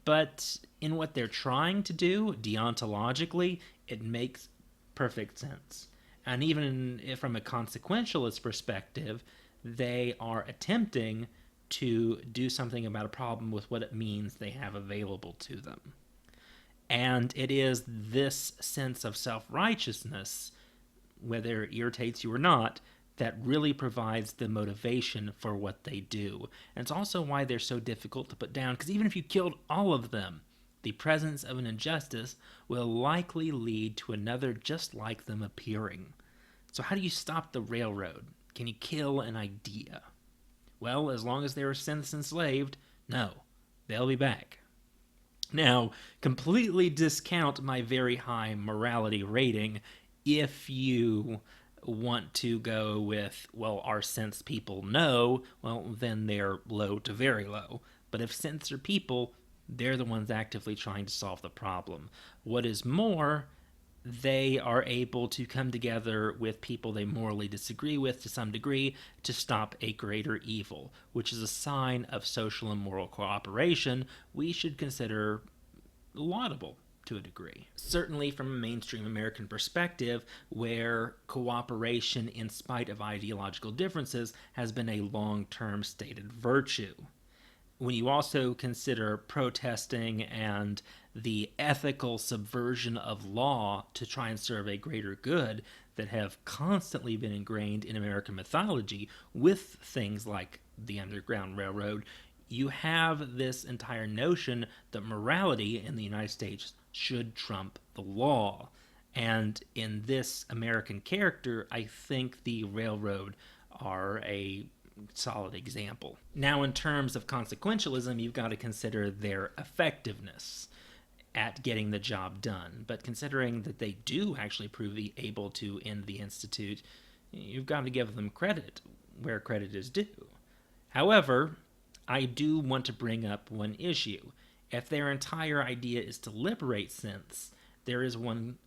But in what they're trying to do, deontologically, it makes perfect sense. And even from a consequentialist perspective, they are attempting to do something about a problem with what it means they have available to them. And it is this sense of self-righteousness, whether it irritates you or not, that really provides the motivation for what they do. And it's also why they're so difficult to put down, because even if you killed all of them, the presence of an injustice will likely lead to another just like them appearing. So how do you stop the Railroad? Can you kill an idea? Well, as long as there are synths enslaved, no, they'll be back. Now, completely discount my very high morality rating if you want to go with, well, are synths people? No, well, then they're low to very low. But if synths are people, they're the ones actively trying to solve the problem. What is more, they are able to come together with people they morally disagree with to some degree to stop a greater evil, which is a sign of social and moral cooperation we should consider laudable to a degree. Certainly from a mainstream American perspective, where cooperation in spite of ideological differences has been a long-term stated virtue. When you also consider protesting and the ethical subversion of law to try and serve a greater good that have constantly been ingrained in American mythology with things like the Underground Railroad, you have this entire notion that morality in the United States should trump the law. And in this American character, I think the Railroad are a solid example. Now, in terms of consequentialism, you've got to consider their effectiveness at getting the job done. But considering that they do actually prove able to end the Institute, you've got to give them credit where credit is due. However, I do want to bring up one issue. If their entire idea is to liberate synths, there is one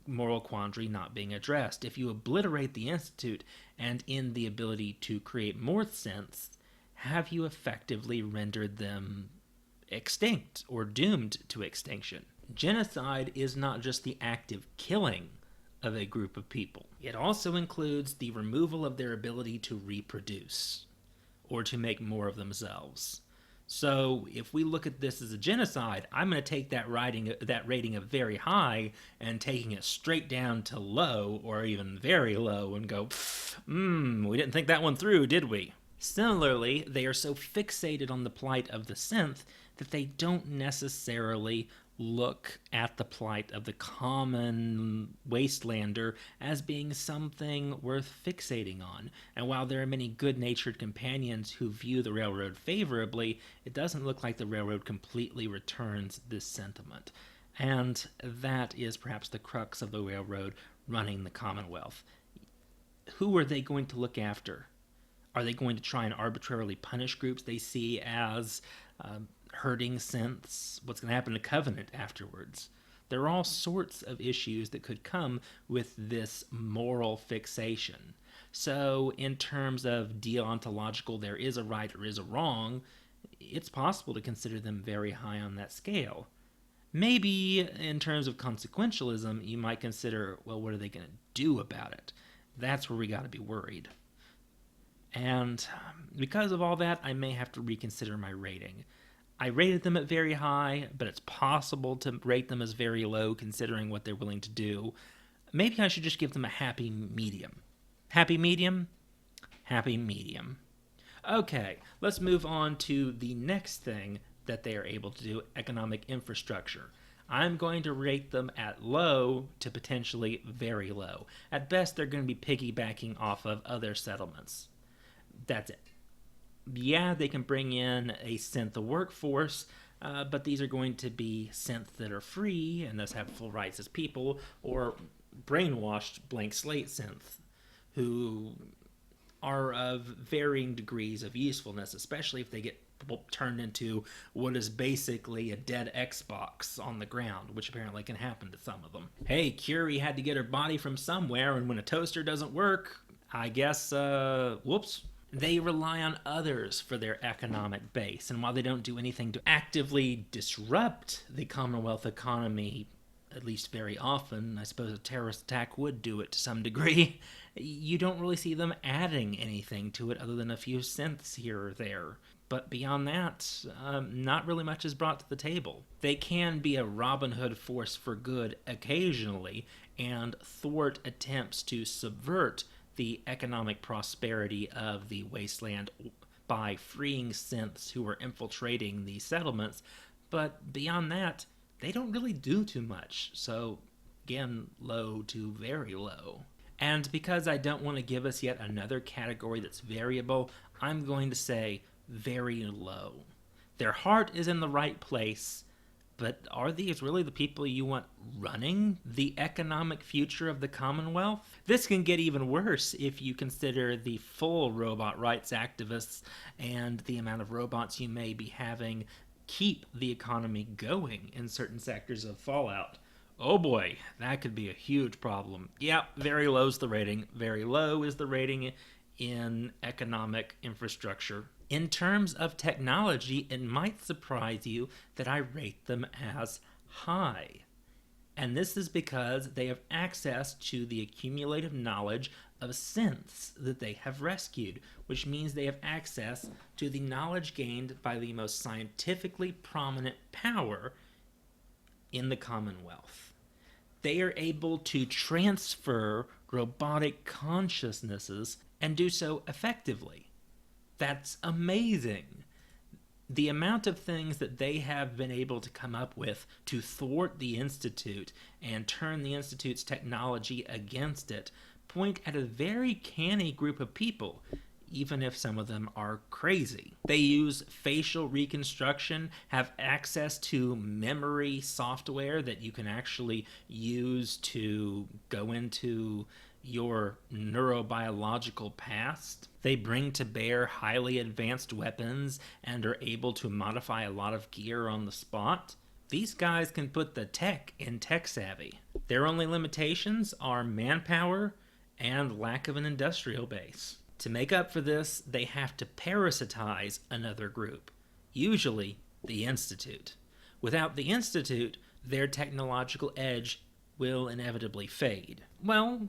moral quandary not being addressed. If you obliterate the Institute and end the ability to create more synths, have you effectively rendered them extinct or doomed to extinction? Genocide is not just the active killing of a group of people. It also includes the removal of their ability to reproduce or to make more of themselves. So if we look at this as a genocide, I'm going to take that rating of very high and taking it straight down to low or even very low and go, we didn't think that one through, did we? Similarly, they are so fixated on the plight of the synth that they don't necessarily look at the plight of the common wastelander as being something worth fixating on. And while there are many good-natured companions who view the railroad favorably, it doesn't look like the railroad completely returns this sentiment. And that is perhaps the crux of the railroad running the Commonwealth. Who are they going to look after? Are they going to try and arbitrarily punish groups they see as hurting synths? What's going to happen to Covenant afterwards? There are all sorts of issues that could come with this moral fixation. So in terms of deontological, there is a right or is a wrong, it's possible to consider them very high on that scale. Maybe in terms of consequentialism, you might consider, well, what are they going to do about it? That's where we got to be worried. And because of all that, I may have to reconsider my rating. I rated them at very high, but it's possible to rate them as very low considering what they're willing to do. Maybe I should just give them a happy medium. Happy medium? Happy medium. Okay, let's move on to the next thing that they are able to do, economic infrastructure. I'm going to rate them at low to potentially very low. At best, they're going to be piggybacking off of other settlements. That's it. Yeah, they can bring in a synth workforce, but these are going to be synths that are free and thus have full rights as people, or brainwashed blank slate synths who are of varying degrees of usefulness, especially if they get turned into what is basically a dead Xbox on the ground, which apparently can happen to some of them. Hey, Curie had to get her body from somewhere, and when a toaster doesn't work, I guess, whoops. They rely on others for their economic base, and while they don't do anything to actively disrupt the Commonwealth economy, at least very often, I suppose a terrorist attack would do it to some degree, you don't really see them adding anything to it other than a few synths here or there. But beyond that, not really much is brought to the table. They can be a Robin Hood force for good occasionally and thwart attempts to subvert the economic prosperity of the wasteland by freeing synths who are infiltrating the settlements, but beyond that, they don't really do too much. So, again, low to very low. And because I don't want to give us yet another category that's variable, I'm going to say very low. Their heart is in the right place, but are these really the people you want running the economic future of the Commonwealth? This can get even worse if you consider the full robot rights activists and the amount of robots you may be having keep the economy going in certain sectors of Fallout. Oh boy, that could be a huge problem. Yep, very low is the rating. Very low is the rating in economic infrastructure. In terms of technology, it might surprise you that I rate them as high. And this is because they have access to the accumulative knowledge of synths that they have rescued, which means they have access to the knowledge gained by the most scientifically prominent power in the Commonwealth. They are able to transfer robotic consciousnesses and do so effectively. That's amazing. The amount of things that they have been able to come up with to thwart the Institute and turn the Institute's technology against it point at a very canny group of people, even if some of them are crazy. They use facial reconstruction, have access to memory software that you can actually use to go into your neurobiological past. They bring to bear highly advanced weapons and are able to modify a lot of gear on the spot. These guys can put the tech in tech savvy. Their only limitations are manpower and lack of an industrial base. To make up for this, they have to parasitize another group, usually the Institute. Without the Institute, their technological edge will inevitably fade. Well,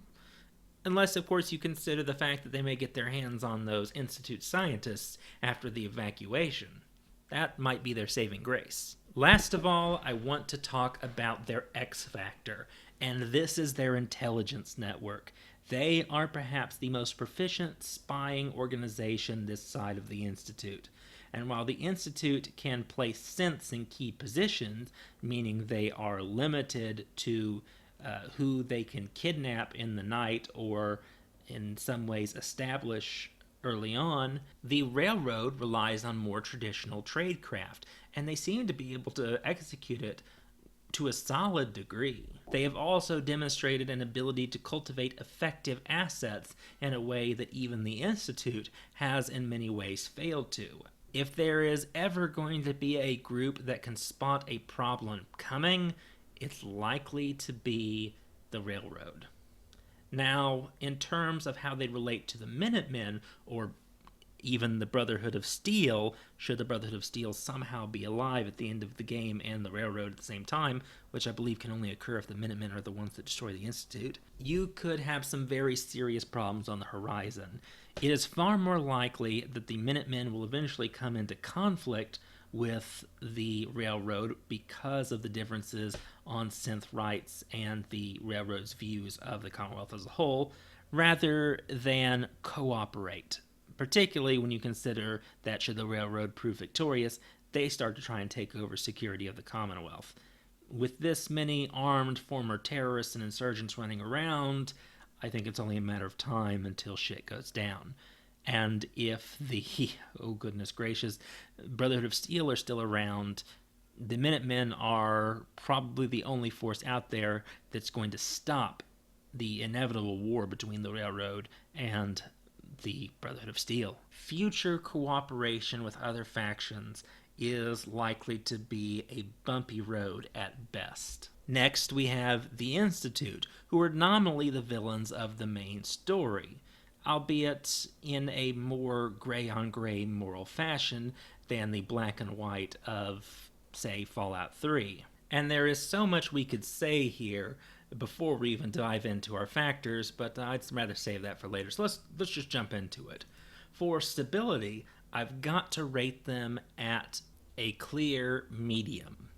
unless, of course, you consider the fact that they may get their hands on those Institute scientists after the evacuation. That might be their saving grace. Last of all, I want to talk about their X Factor, and this is their intelligence network. They are perhaps the most proficient spying organization this side of the Institute. And while the Institute can place synths in key positions, meaning they are limited to who they can kidnap in the night or in some ways establish early on, the railroad relies on more traditional tradecraft, and they seem to be able to execute it to a solid degree. They have also demonstrated an ability to cultivate effective assets in a way that even the Institute has in many ways failed to. If there is ever going to be a group that can spot a problem coming, it's likely to be the railroad. Now, in terms of how they relate to the Minutemen, or even the Brotherhood of Steel, should the Brotherhood of Steel somehow be alive at the end of the game and the railroad at the same time, which I believe can only occur if the Minutemen are the ones that destroy the Institute, you could have some very serious problems on the horizon. It is far more likely that the Minutemen will eventually come into conflict with the railroad because of the differences on synth rights and the railroad's views of the Commonwealth as a whole, rather than cooperate. Particularly when you consider that should the railroad prove victorious, they start to try and take over security of the Commonwealth. With this many armed former terrorists and insurgents running around, I think it's only a matter of time until shit goes down. And if the, oh goodness gracious, Brotherhood of Steel are still around, the Minutemen are probably the only force out there that's going to stop the inevitable war between the railroad and the Brotherhood of Steel. Future cooperation with other factions is likely to be a bumpy road at best. Next, we have the Institute, who are nominally the villains of the main story, albeit in a more gray-on-gray moral fashion than the black and white of, say, Fallout 3. And there is so much we could say here before we even dive into our factors, but I'd rather save that for later. So let's just jump into it. For stability, I've got to rate them at a clear medium.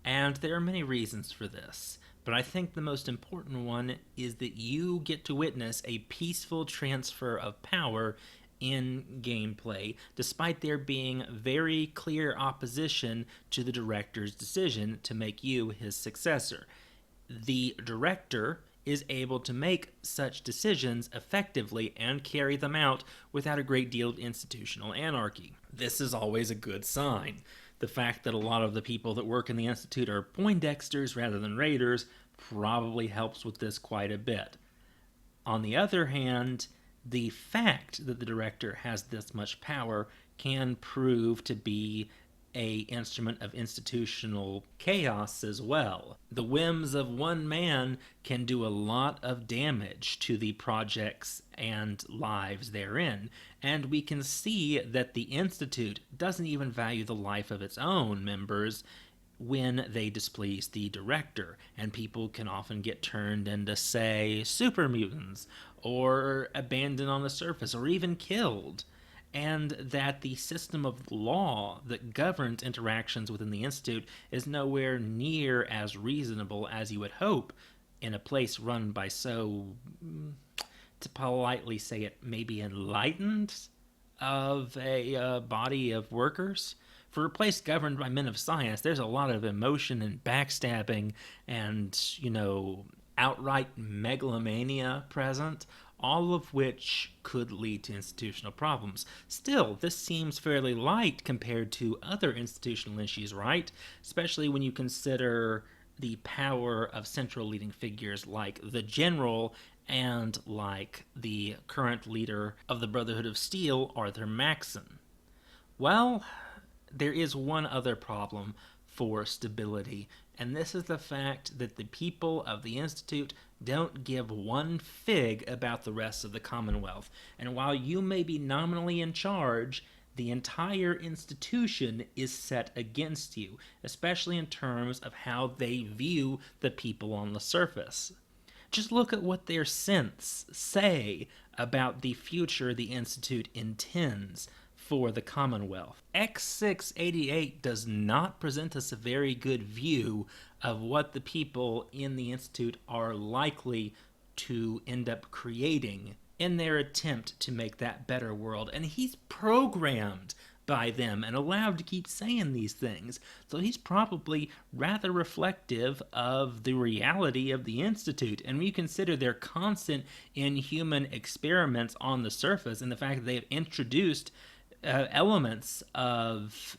And there are many reasons for this, but I think the most important one is that you get to witness a peaceful transfer of power in gameplay, despite there being very clear opposition to the director's decision to make you his successor. The director is able to make such decisions effectively and carry them out without a great deal of institutional anarchy. This is always a good sign. The fact that a lot of the people that work in the Institute are Poindexters rather than Raiders probably helps with this quite a bit. On the other hand, the fact that the director has this much power can prove to be an instrument of institutional chaos as well. The whims of one man can do a lot of damage to the projects and lives therein, and we can see that the Institute doesn't even value the life of its own members when they displease the director, and people can often get turned into, say, super mutants, or abandoned on the surface, or even killed. And that the system of law that governs interactions within the Institute is nowhere near as reasonable as you would hope in a place run by so, to politely say it, maybe enlightened of a body of workers. For a place governed by men of science, there's a lot of emotion and backstabbing and, outright megalomania present, all of which could lead to institutional problems. Still, this seems fairly light compared to other institutional issues, right? Especially when you consider the power of central leading figures like the General and like the current leader of the Brotherhood of Steel, Arthur Maxson. Well, there is one other problem for stability, and this is the fact that the people of the Institute don't give one fig about the rest of the Commonwealth. And while you may be nominally in charge, the entire institution is set against you, especially in terms of how they view the people on the surface. Just look at what their synths say about the future the Institute intends for the Commonwealth. X688 does not present us a very good view of what the people in the Institute are likely to end up creating in their attempt to make that better world. And he's programmed by them and allowed to keep saying these things. So he's probably rather reflective of the reality of the Institute. And when you consider their constant inhuman experiments on the surface and the fact that they have introduced elements of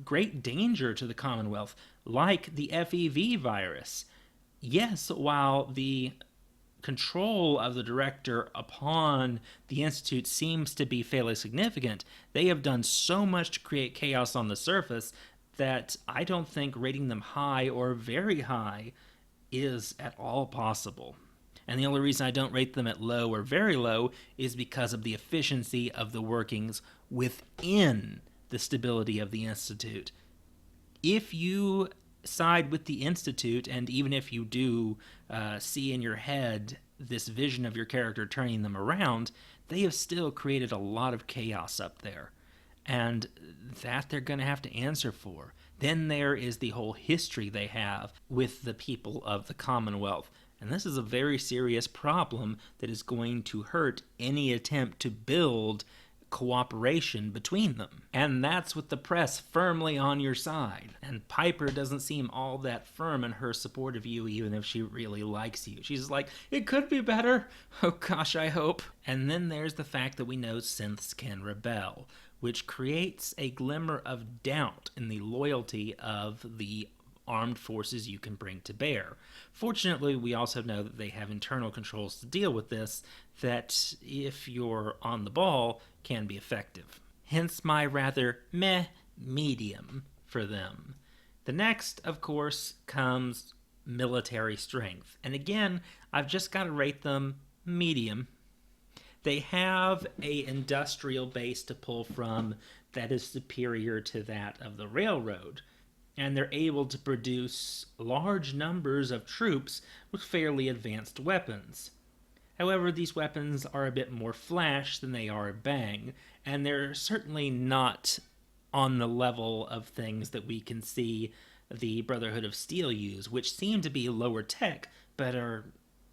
great danger to the Commonwealth, like the FEV virus. Yes, while the control of the director upon the Institute seems to be fairly significant, they have done so much to create chaos on the surface that I don't think rating them high or very high is at all possible. And the only reason I don't rate them at low or very low is because of the efficiency of the workings within the stability of the Institute. If you side with the Institute, and even if you do see in your head this vision of your character turning them around, they have still created a lot of chaos up there. And that they're going to have to answer for. Then there is the whole history they have with the people of the Commonwealth. And this is a very serious problem that is going to hurt any attempt to build cooperation between them. And that's with the press firmly on your side. And Piper doesn't seem all that firm in her support of you, even if she really likes you. She's like, it could be better. Oh gosh, I hope. And then there's the fact that we know synths can rebel, which creates a glimmer of doubt in the loyalty of the armed forces you can bring to bear. Fortunately, we also know that they have internal controls to deal with this that, if you're on the ball, can be effective. Hence my rather meh medium for them. The next, of course, comes military strength. And again, I've just got to rate them medium. They have an industrial base to pull from that is superior to that of the railroad. And they're able to produce large numbers of troops with fairly advanced weapons. However, these weapons are a bit more flash than they are bang, and they're certainly not on the level of things that we can see the Brotherhood of Steel use, which seem to be lower tech, but are,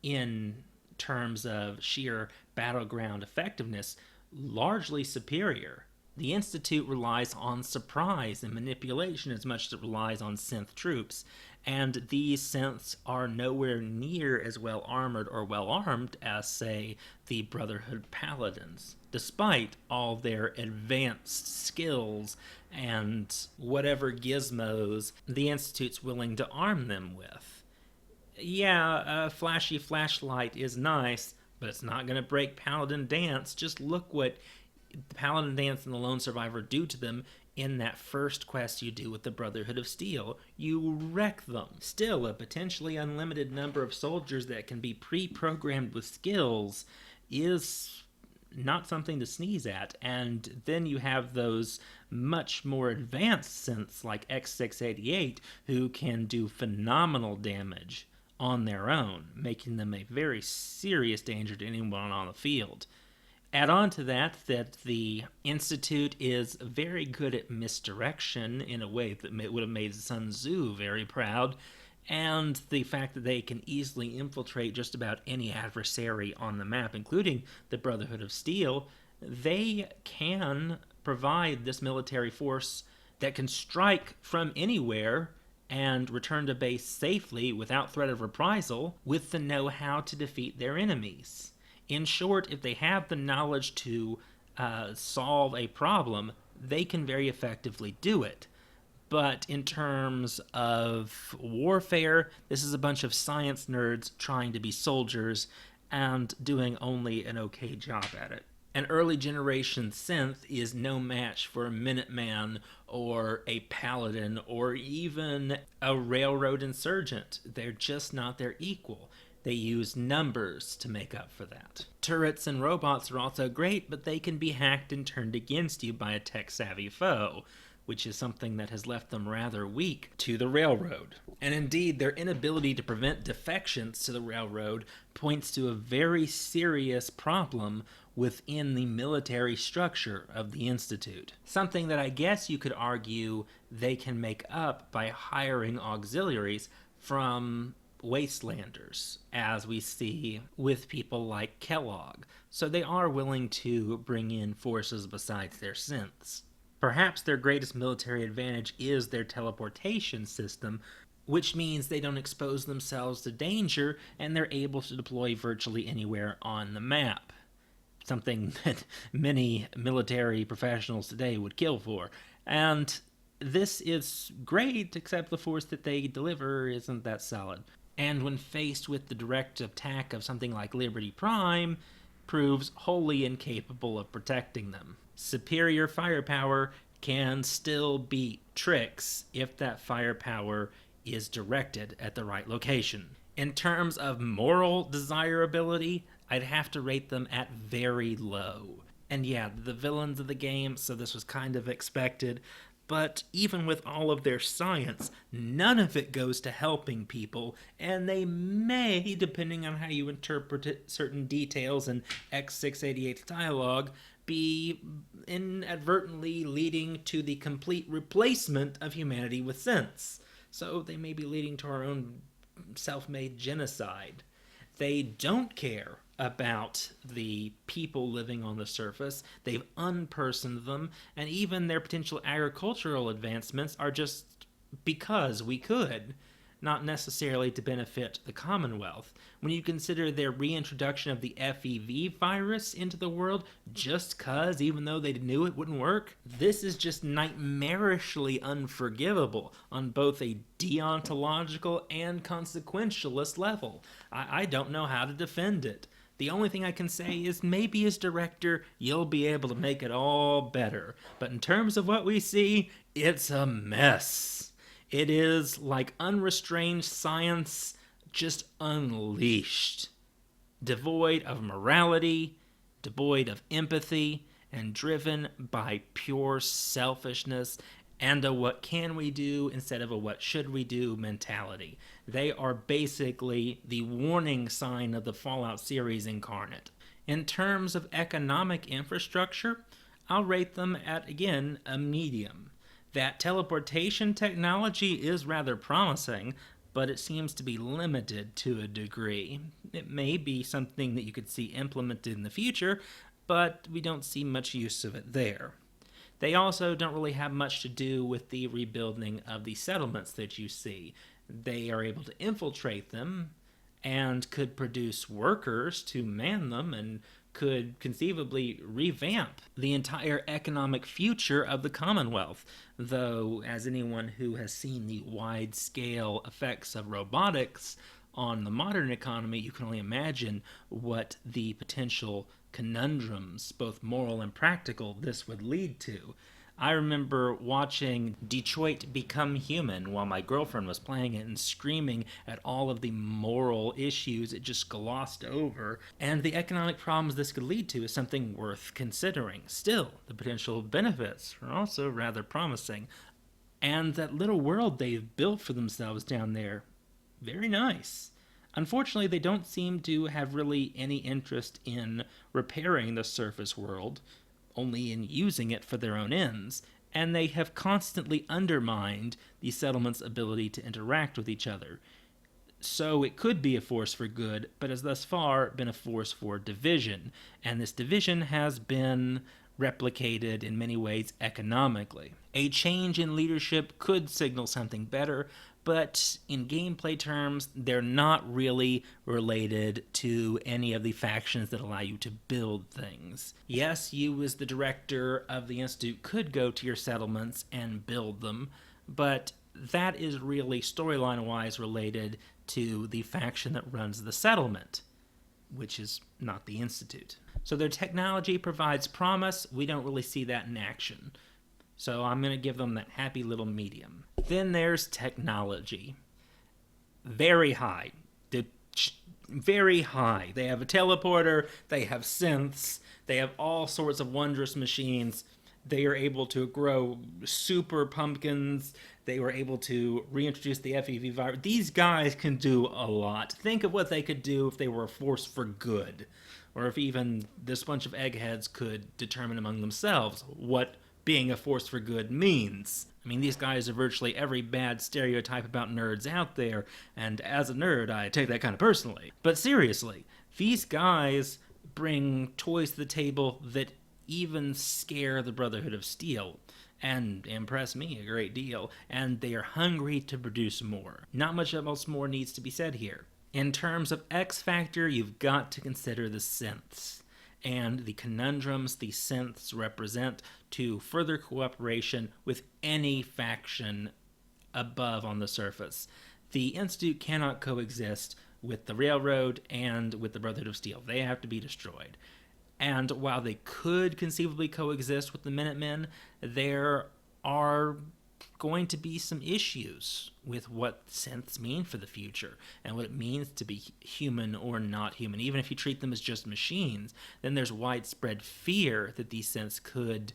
in terms of sheer battleground effectiveness, largely superior. The Institute relies on surprise and manipulation as much as it relies on synth troops, and these synths are nowhere near as well armored or well armed as, say, the Brotherhood Paladins, despite all their advanced skills and whatever gizmos the Institute's willing to arm them with. Yeah, a flashy flashlight is nice, but it's not going to break Paladin Dance. Just look what the Paladin Dance and the Lone Survivor do to them in that first quest you do with the Brotherhood of Steel. You wreck them. Still, a potentially unlimited number of soldiers that can be pre-programmed with skills is not something to sneeze at. And then you have those much more advanced synths like X688 who can do phenomenal damage on their own, making them a very serious danger to anyone on the field. Add on to that the Institute is very good at misdirection in a way that would have made Sun Tzu very proud, and the fact that they can easily infiltrate just about any adversary on the map, including the Brotherhood of Steel. They can provide this military force that can strike from anywhere and return to base safely without threat of reprisal with the know-how to defeat their enemies. In short, if they have the knowledge to solve a problem, they can very effectively do it. But in terms of warfare, this is a bunch of science nerds trying to be soldiers and doing only an okay job at it. An early generation synth is no match for a Minuteman or a Paladin or even a railroad insurgent. They're just not their equal. They use numbers to make up for that. Turrets and robots are also great, but they can be hacked and turned against you by a tech-savvy foe, which is something that has left them rather weak to the railroad. And indeed, their inability to prevent defections to the railroad points to a very serious problem within the military structure of the Institute. Something that I guess you could argue they can make up by hiring auxiliaries from wastelanders, as we see with people like Kellogg. So they are willing to bring in forces besides their synths. Perhaps their greatest military advantage is their teleportation system, which means they don't expose themselves to danger and they're able to deploy virtually anywhere on the map. Something that many military professionals today would kill for. And this is great, except the force that they deliver isn't that solid. And when faced with the direct attack of something like Liberty Prime, proves wholly incapable of protecting them. Superior firepower can still beat tricks if that firepower is directed at the right location. In terms of moral desirability, I'd have to rate them at very low. And yeah, the villains of the game, so this was kind of expected, but even with all of their science, none of it goes to helping people, and they may, depending on how you interpret it, certain details in X688's dialogue, be inadvertently leading to the complete replacement of humanity with sense. So they may be leading to our own self-made genocide. They don't care about the people living on the surface. They've unpersoned them, and even their potential agricultural advancements are just because we could, not necessarily to benefit the Commonwealth. When you consider their reintroduction of the FEV virus into the world just cause, even though they knew it wouldn't work, this is just nightmarishly unforgivable on both a deontological and consequentialist level. I don't know how to defend it. The only thing I can say is maybe as director, you'll be able to make it all better. But in terms of what we see, it's a mess. It is like unrestrained science just unleashed. Devoid of morality, devoid of empathy, and driven by pure selfishness and a what can we do instead of a what should we do mentality. They are basically the warning sign of the Fallout series incarnate. In terms of economic infrastructure, I'll rate them at, again, a medium. That teleportation technology is rather promising, but it seems to be limited to a degree. It may be something that you could see implemented in the future, but we don't see much use of it there. They also don't really have much to do with the rebuilding of the settlements that you see. They are able to infiltrate them and could produce workers to man them and could conceivably revamp the entire economic future of the Commonwealth. Though, as anyone who has seen the wide-scale effects of robotics on the modern economy, you can only imagine what the potential conundrums, both moral and practical, this would lead to. I remember watching Detroit Become Human while my girlfriend was playing it and screaming at all of the moral issues it just glossed over. And the economic problems this could lead to is something worth considering. Still, the potential benefits are also rather promising. And that little world they've built for themselves down there, very nice. Unfortunately, they don't seem to have really any interest in repairing the surface world, only in using it for their own ends, and they have constantly undermined the settlement's ability to interact with each other. So it could be a force for good, but has thus far been a force for division, and this division has been replicated in many ways economically. A change in leadership could signal something better, but in gameplay terms, they're not really related to any of the factions that allow you to build things. Yes, you as the director of the Institute could go to your settlements and build them, but that is really storyline-wise related to the faction that runs the settlement, which is not the Institute. So their technology provides promise. We don't really see that in action. So I'm going to give them that happy little medium. Then there's technology. Very high. Very high. They have a teleporter, they have synths, they have all sorts of wondrous machines. They are able to grow super pumpkins. They were able to reintroduce the FEV virus. These guys can do a lot. Think of what they could do if they were a force for good. Or if even this bunch of eggheads could determine among themselves what being a force for good means. I mean, these guys are virtually every bad stereotype about nerds out there, and as a nerd, I take that kind of personally. But seriously, these guys bring toys to the table that even scare the Brotherhood of Steel, and impress me a great deal, and they are hungry to produce more. Not much else more needs to be said here. In terms of X Factor, you've got to consider the synths, and the conundrums the synths represent to further cooperation with any faction above on the surface. The Institute cannot coexist with the Railroad and with the Brotherhood of Steel. They have to be destroyed. And while they could conceivably coexist with the Minutemen, there are going to be some issues with what synths mean for the future and what it means to be human or not human. Even if you treat them as just machines, then there's widespread fear that these synths could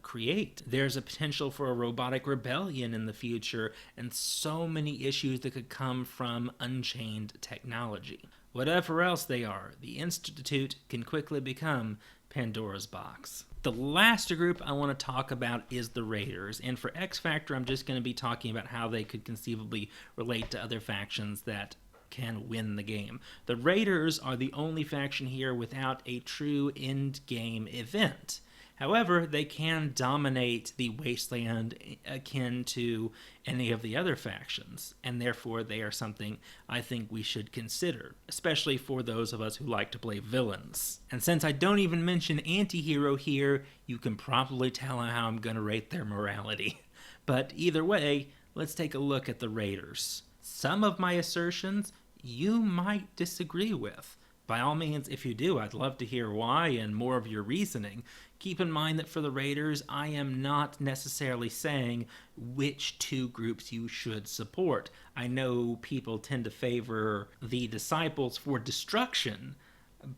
create. There's a potential for a robotic rebellion in the future, and so many issues that could come from unchained technology. Whatever else they are, the Institute can quickly become Pandora's box. The last group I want to talk about is the Raiders, and for X Factor I'm just going to be talking about how they could conceivably relate to other factions that can win the game. The Raiders are the only faction here without a true end-game event. However, they can dominate the wasteland akin to any of the other factions, and therefore they are something I think we should consider, especially for those of us who like to play villains. And since I don't even mention anti-hero here, you can probably tell how I'm going to rate their morality. But either way, let's take a look at the Raiders. Some of my assertions you might disagree with. By all means, if you do, I'd love to hear why and more of your reasoning. Keep in mind that for the Raiders, I am not necessarily saying which two groups you should support. I know people tend to favor the Disciples for destruction,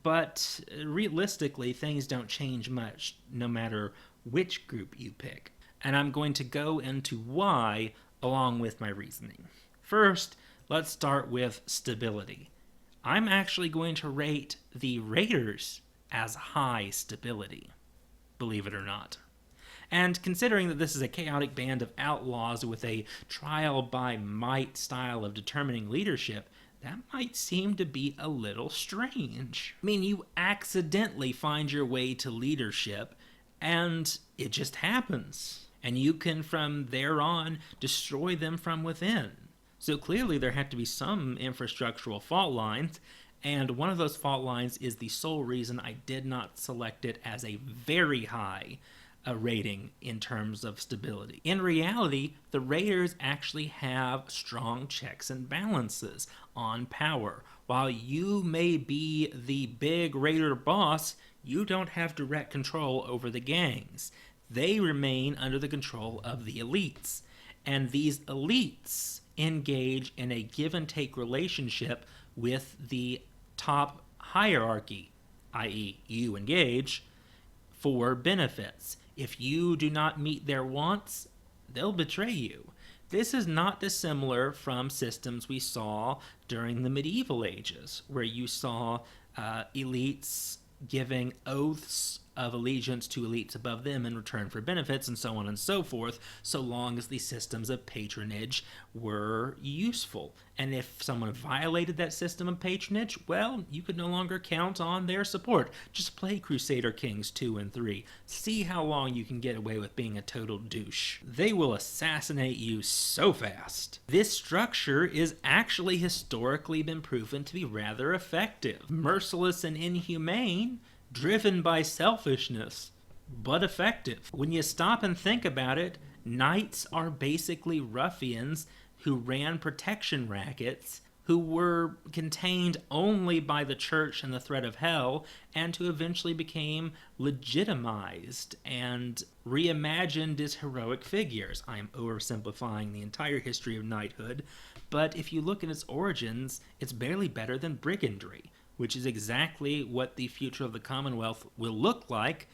but realistically, things don't change much no matter which group you pick. And I'm going to go into why along with my reasoning. First, let's start with stability. I'm actually going to rate the Raiders as high stability, believe it or not. And considering that this is a chaotic band of outlaws with a trial by might style of determining leadership, that might seem to be a little strange. I mean, you accidentally find your way to leadership, and it just happens. And you can, from there on, destroy them from within. So clearly there have to be some infrastructural fault lines, and one of those fault lines is the sole reason I did not select it as a very high rating in terms of stability. In reality, the Raiders actually have strong checks and balances on power. While you may be the big Raider boss, you don't have direct control over the gangs. They remain under the control of the elites. And these elites engage in a give-and-take relationship with the top hierarchy, i.e. you engage, for benefits. If you do not meet their wants, they'll betray you. This is not dissimilar from systems we saw during the medieval ages, where you saw elites giving oaths of allegiance to elites above them in return for benefits and so on and so forth, so long as the systems of patronage were useful. And if someone violated that system of patronage, well, you could no longer count on their support. Just play Crusader Kings 2 and 3. See how long you can get away with being a total douche. They will assassinate you so fast. This structure is actually historically been proven to be rather effective. Merciless and inhumane, driven by selfishness, but effective. When you stop and think about it, knights are basically ruffians who ran protection rackets, who were contained only by the church and the threat of hell, and who eventually became legitimized and reimagined as heroic figures. I am oversimplifying the entire history of knighthood, but if you look at its origins, it's barely better than brigandry, which is exactly what the future of the Commonwealth will look like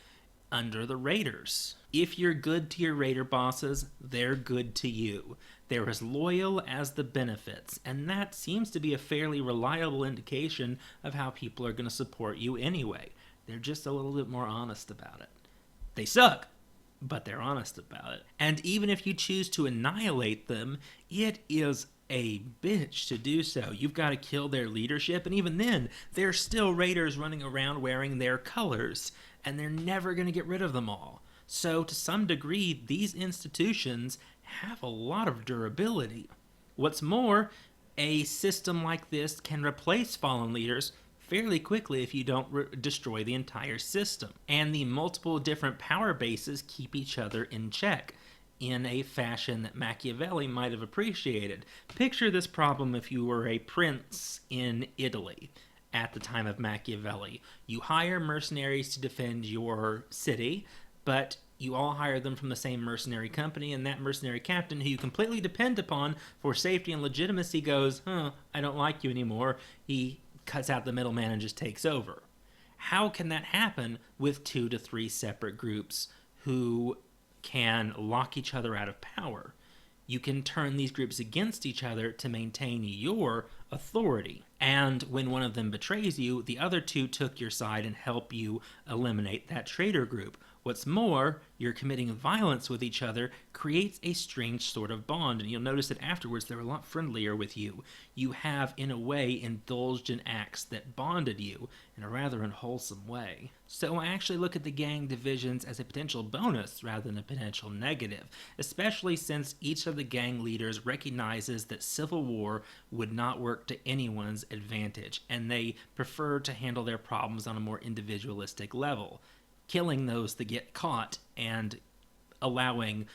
under the Raiders. If you're good to your Raider bosses, they're good to you. They're as loyal as the benefits, and that seems to be a fairly reliable indication of how people are going to support you anyway. They're just a little bit more honest about it. They suck, but they're honest about it. And even if you choose to annihilate them, it is a bitch to do so. You've got to kill their leadership, and even then, they're still Raiders running around wearing their colors, and they're never going to get rid of them all. So, to some degree, these institutions have a lot of durability. What's more, a system like this can replace fallen leaders fairly quickly if you don't destroy the entire system. And the multiple different power bases keep each other in check in a fashion that Machiavelli might have appreciated. Picture this problem if you were a prince in Italy at the time of Machiavelli. You hire mercenaries to defend your city, but you all hire them from the same mercenary company, and that mercenary captain, who you completely depend upon for safety and legitimacy, goes, I don't like you anymore. He cuts out the middleman and just takes over. How can that happen with 2 to 3 separate groups who can lock each other out of power? You can turn these groups against each other to maintain your authority. And when one of them betrays you, the other 2 took your side and help you eliminate that traitor group. What's more, your committing violence with each other creates a strange sort of bond, and you'll notice that afterwards they're a lot friendlier with you. You have, in a way, indulged in acts that bonded you in a rather unwholesome way. So I actually look at the gang divisions as a potential bonus rather than a potential negative, especially since each of the gang leaders recognizes that civil war would not work to anyone's advantage, and they prefer to handle their problems on a more individualistic level, killing those that get caught and allowing,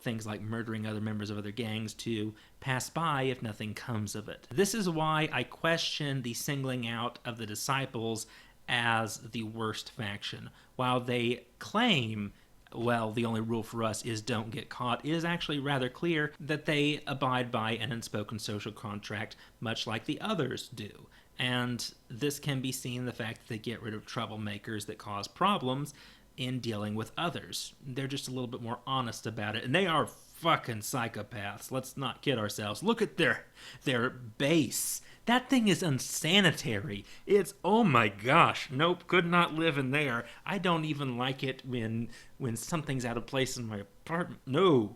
things like murdering other members of other gangs to pass by if nothing comes of it. This is why I question the singling out of the disciples as the worst faction. While they claim, well, the only rule for us is don't get caught, it is actually rather clear that they abide by an unspoken social contract, much like the others do. And this can be seen in the fact that they get rid of troublemakers that cause problems in dealing with others. They're just a little bit more honest about it. And they are fucking psychopaths. Let's not kid ourselves. Look at their base. That thing is unsanitary. It's, oh my gosh, nope, could not live in there. I don't even like it when something's out of place in my apartment. No.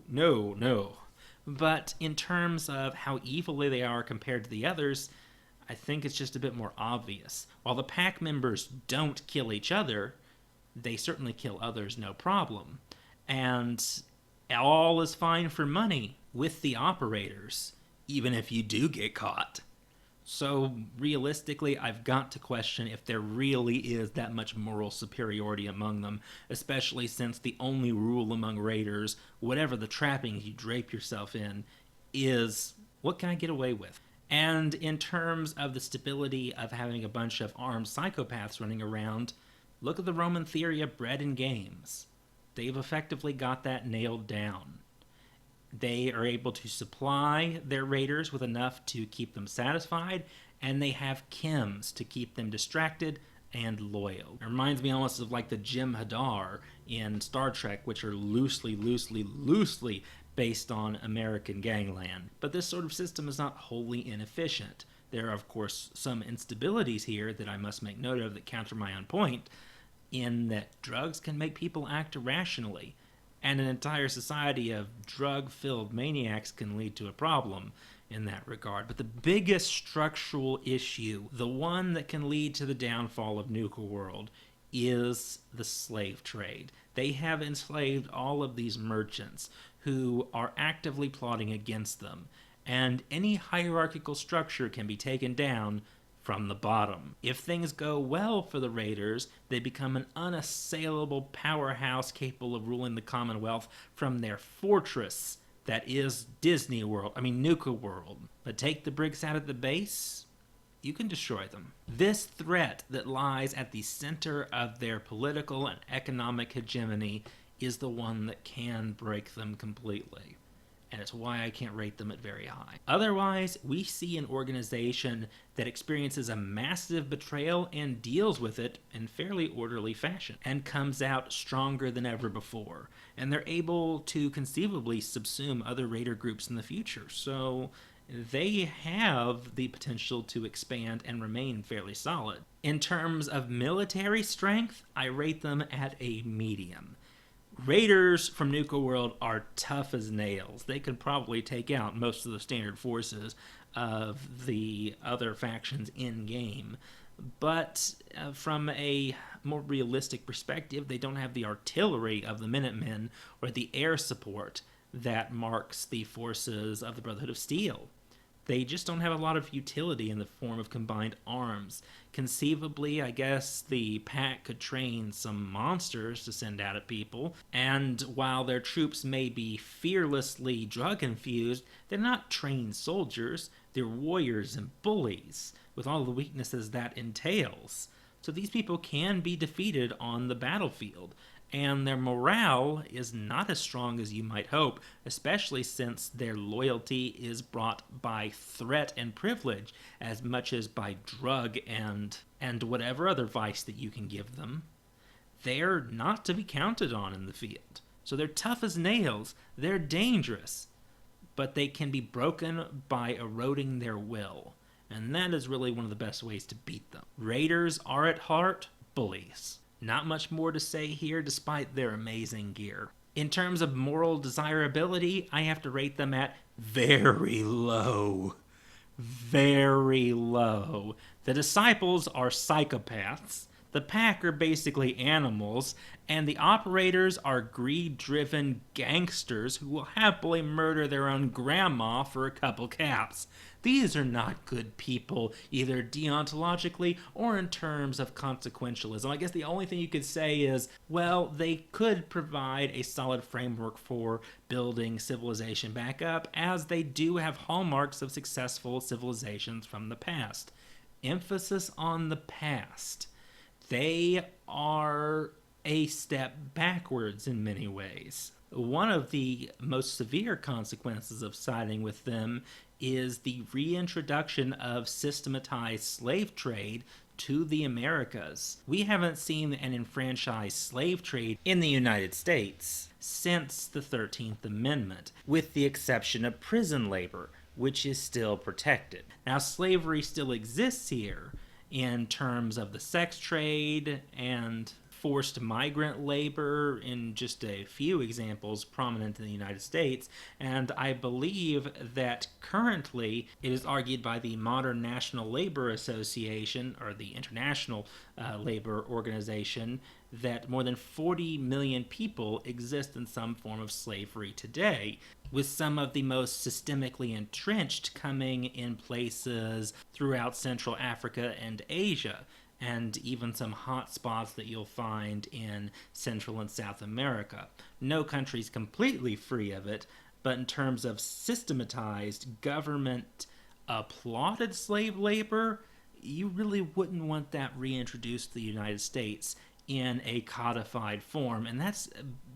But in terms of how evil they are compared to the others, I think it's just a bit more obvious. While the pack members don't kill each other, they certainly kill others no problem. And all is fine for money with the operators, even if you do get caught. So realistically, I've got to question if there really is that much moral superiority among them, especially since the only rule among raiders, whatever the trappings you drape yourself in, is what can I get away with? And in terms of the stability of having a bunch of armed psychopaths running around, look at the Roman theory of bread and games. They've effectively got that nailed down. They are able to supply their raiders with enough to keep them satisfied, and they have chems to keep them distracted and loyal. It reminds me almost of like the Jem'Hadar in Star Trek, which are loosely based on American gangland. But this sort of system is not wholly inefficient. There are, of course, some instabilities here that I must make note of that counter my own point, in that drugs can make people act irrationally, and an entire society of drug-filled maniacs can lead to a problem in that regard. But the biggest structural issue, the one that can lead to the downfall of Nuka World, is the slave trade. They have enslaved all of these merchants who are actively plotting against them, and any hierarchical structure can be taken down from the bottom. If things go well for the Raiders, they become an unassailable powerhouse capable of ruling the Commonwealth from their fortress that is Nuka World. But take the bricks out of the base, you can destroy them. This threat that lies at the center of their political and economic hegemony is the one that can break them completely. And it's why I can't rate them at very high. Otherwise, we see an organization that experiences a massive betrayal and deals with it in fairly orderly fashion, and comes out stronger than ever before. And they're able to conceivably subsume other Raider groups in the future. So they have the potential to expand and remain fairly solid. In terms of military strength, I rate them at a medium. Raiders from Nuka World are tough as nails. They could probably take out most of the standard forces of the other factions in-game. But from a more realistic perspective, they don't have the artillery of the Minutemen or the air support that marks the forces of the Brotherhood of Steel. They just don't have a lot of utility in the form of combined arms. Conceivably, I guess the pack could train some monsters to send out at people, and while their troops may be fearlessly drug-infused, they're not trained soldiers. They're warriors and bullies, with all the weaknesses that entails. So these people can be defeated on the battlefield, and their morale is not as strong as you might hope, especially since their loyalty is brought by threat and privilege as much as by drug and whatever other vice that you can give them. They're not to be counted on in the field. So they're tough as nails, they're dangerous, but they can be broken by eroding their will. And that is really one of the best ways to beat them. Raiders are at heart bullies. Not much more to say here despite their amazing gear. In terms of moral desirability, I have to rate them at very low. Very low. The disciples are psychopaths, the pack are basically animals, and the operators are greed-driven gangsters who will happily murder their own grandma for a couple caps. These are not good people, either deontologically or in terms of consequentialism. I guess the only thing you could say is, well, they could provide a solid framework for building civilization back up, as they do have hallmarks of successful civilizations from the past. Emphasis on the past. They are a step backwards in many ways. One of the most severe consequences of siding with them is the reintroduction of systematized slave trade to the Americas. We haven't seen an enfranchised slave trade in the United States since the 13th Amendment, with the exception of prison labor, which is still protected. Now, slavery still exists here in terms of the sex trade and forced migrant labor, in just a few examples prominent in the United States, and I believe that currently it is argued by the Modern National Labor Association, or the International Labor Organization, that more than 40 million people exist in some form of slavery today, with some of the most systemically entrenched coming in places throughout Central Africa and Asia, and even some hot spots that you'll find in Central and South America. No country's completely free of it, but in terms of systematized government-applauded slave labor, you really wouldn't want that reintroduced to the United States in a codified form, and that's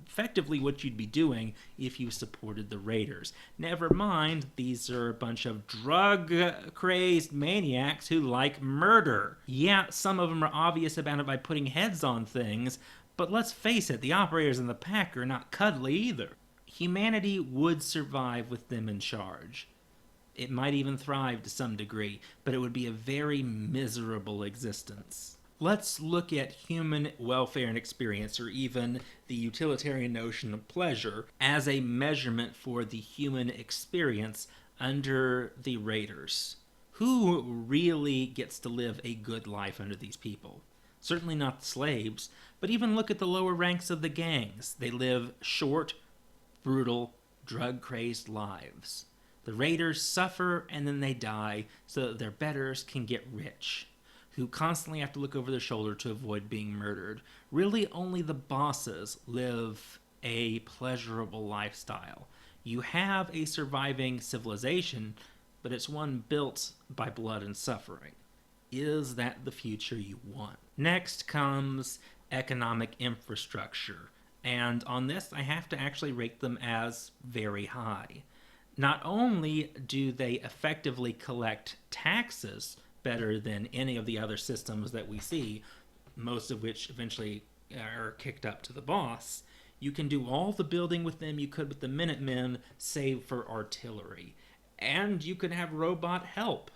effectively what you'd be doing if you supported the Raiders. Never mind, these are a bunch of drug-crazed maniacs who like murder. Yeah, some of them are obvious about it by putting heads on things, but let's face it, the operators in the pack are not cuddly either. Humanity would survive with them in charge. It might even thrive to some degree, but it would be a very miserable existence. Let's look at human welfare and experience, or even the utilitarian notion of pleasure, as a measurement for the human experience under the raiders. Who really gets to live a good life under these people? Certainly not the slaves, but even look at the lower ranks of the gangs. They live short, brutal, drug-crazed lives. The raiders suffer and then they die so that their betters can get rich, who constantly have to look over their shoulder to avoid being murdered. Really, only the bosses live a pleasurable lifestyle. You have a surviving civilization, but it's one built by blood and suffering. Is that the future you want? Next comes economic infrastructure, and on this I have to actually rate them as very high. Not only do they effectively collect taxes better than any of the other systems that we see, most of which eventually are kicked up to the boss, you can do all the building with them you could with the Minutemen, save for artillery. And you can have robot help.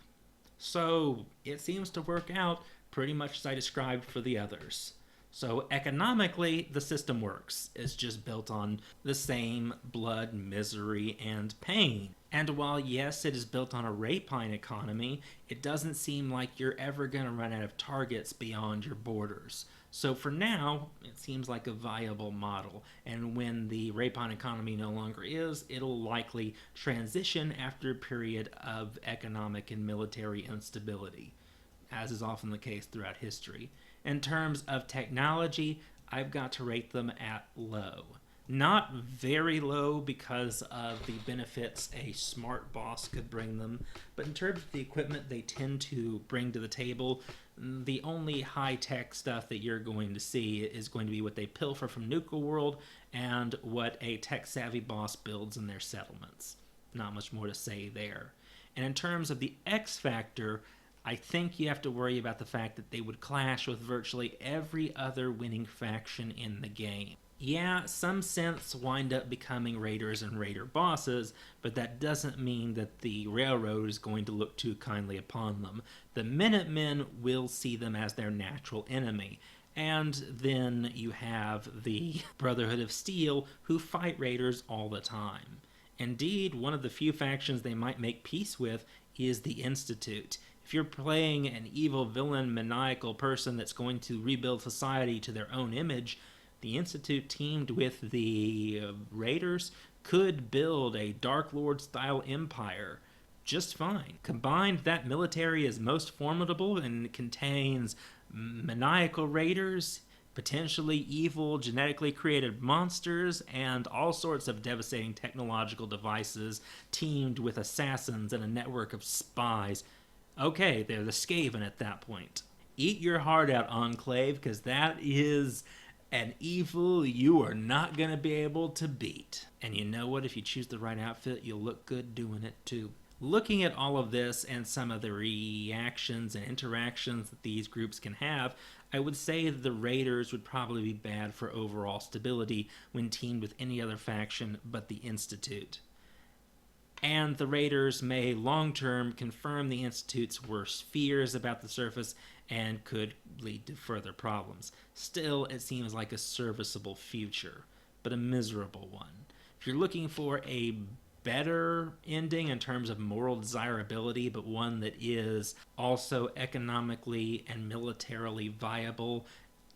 So it seems to work out pretty much as I described for the others. So economically, the system works. It's just built on the same blood, misery, and pain. And while, yes, it is built on a rapine economy, it doesn't seem like you're ever going to run out of targets beyond your borders. So for now, it seems like a viable model. And when the rapine economy no longer is, it'll likely transition after a period of economic and military instability, as is often the case throughout history. In terms of technology, I've got to rate them at low. Not very low because of the benefits a smart boss could bring them, but in terms of the equipment they tend to bring to the table, the only high-tech stuff that you're going to see is going to be what they pilfer from Nuka World and what a tech-savvy boss builds in their settlements. Not much more to say there. And in terms of the X Factor, I think you have to worry about the fact that they would clash with virtually every other winning faction in the game. Yeah, some synths wind up becoming raiders and raider bosses, but that doesn't mean that the railroad is going to look too kindly upon them. The Minutemen will see them as their natural enemy. And then you have the Brotherhood of Steel, who fight raiders all the time. Indeed, one of the few factions they might make peace with is the Institute. If you're playing an evil, villain, maniacal person that's going to rebuild society to their own image, the Institute teamed with the Raiders could build a Dark Lord-style empire just fine. Combined, that military is most formidable and contains maniacal raiders, potentially evil, genetically created monsters, and all sorts of devastating technological devices teamed with assassins and a network of spies. Okay, they're the Skaven at that point. Eat your heart out, Enclave, because that is an evil you are not going to be able to beat. And you know what? If you choose the right outfit, you'll look good doing it too. Looking at all of this and some of the reactions and interactions that these groups can have, I would say the Raiders would probably be bad for overall stability when teamed with any other faction but the Institute. And the Raiders may long-term confirm the Institute's worst fears about the surface and could lead to further problems. Still, it seems like a serviceable future, but a miserable one. If you're looking for a better ending in terms of moral desirability, but one that is also economically and militarily viable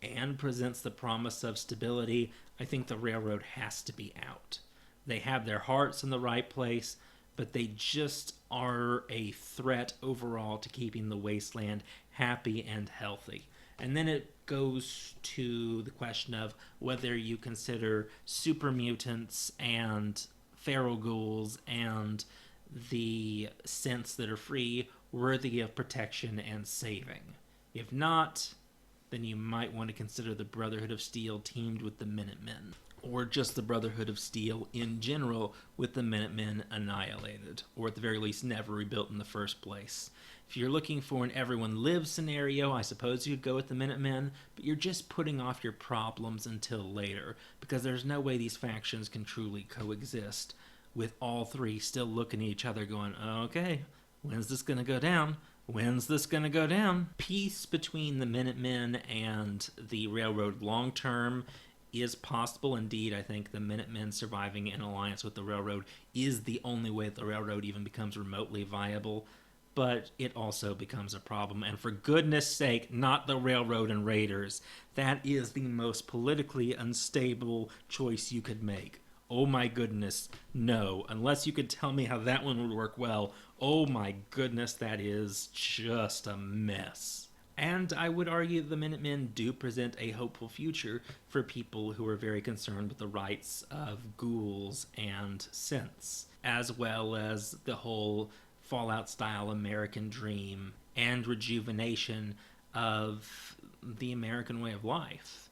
and presents the promise of stability, I think the railroad has to be out. They have their hearts in the right place, but they just are a threat overall to keeping the wasteland happy and healthy. And then it goes to the question of whether you consider super mutants and feral ghouls and the synths that are free worthy of protection and saving. If not, then you might want to consider the Brotherhood of Steel teamed with the Minutemen, or just the Brotherhood of Steel in general with the Minutemen annihilated, or at the very least never rebuilt in the first place. If you're looking for an everyone lives scenario, I suppose you'd go with the Minutemen, but you're just putting off your problems until later, because there's no way these factions can truly coexist, with all three still looking at each other going, okay, when's this going to go down? When's this gonna go down? Peace between the Minutemen and the Railroad long term is possible. Indeed, I think the Minutemen surviving in alliance with the Railroad is the only way that the Railroad even becomes remotely viable. But it also becomes a problem. And for goodness sake, not the Railroad and Raiders. That is the most politically unstable choice you could make. Oh my goodness, no. Unless you could tell me how that one would work well, oh my goodness, that is just a mess. And I would argue the Minutemen do present a hopeful future for people who are very concerned with the rights of ghouls and synths, as well as the whole Fallout style American dream and rejuvenation of the American way of life.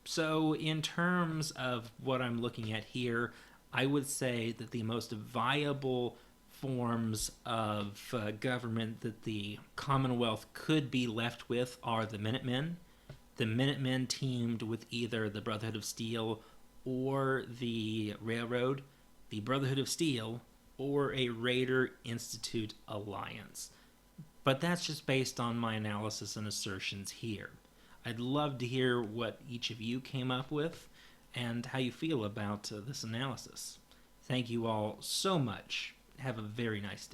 So, in terms of what I'm looking at here, I would say that the most viable forms of government that the Commonwealth could be left with are the Minutemen. The Minutemen teamed with either the Brotherhood of Steel or the Railroad, the Brotherhood of Steel, or a Raider Institute alliance. But that's just based on my analysis and assertions here. I'd love to hear what each of you came up with and how you feel about this analysis. Thank you all so much. Have a very nice day.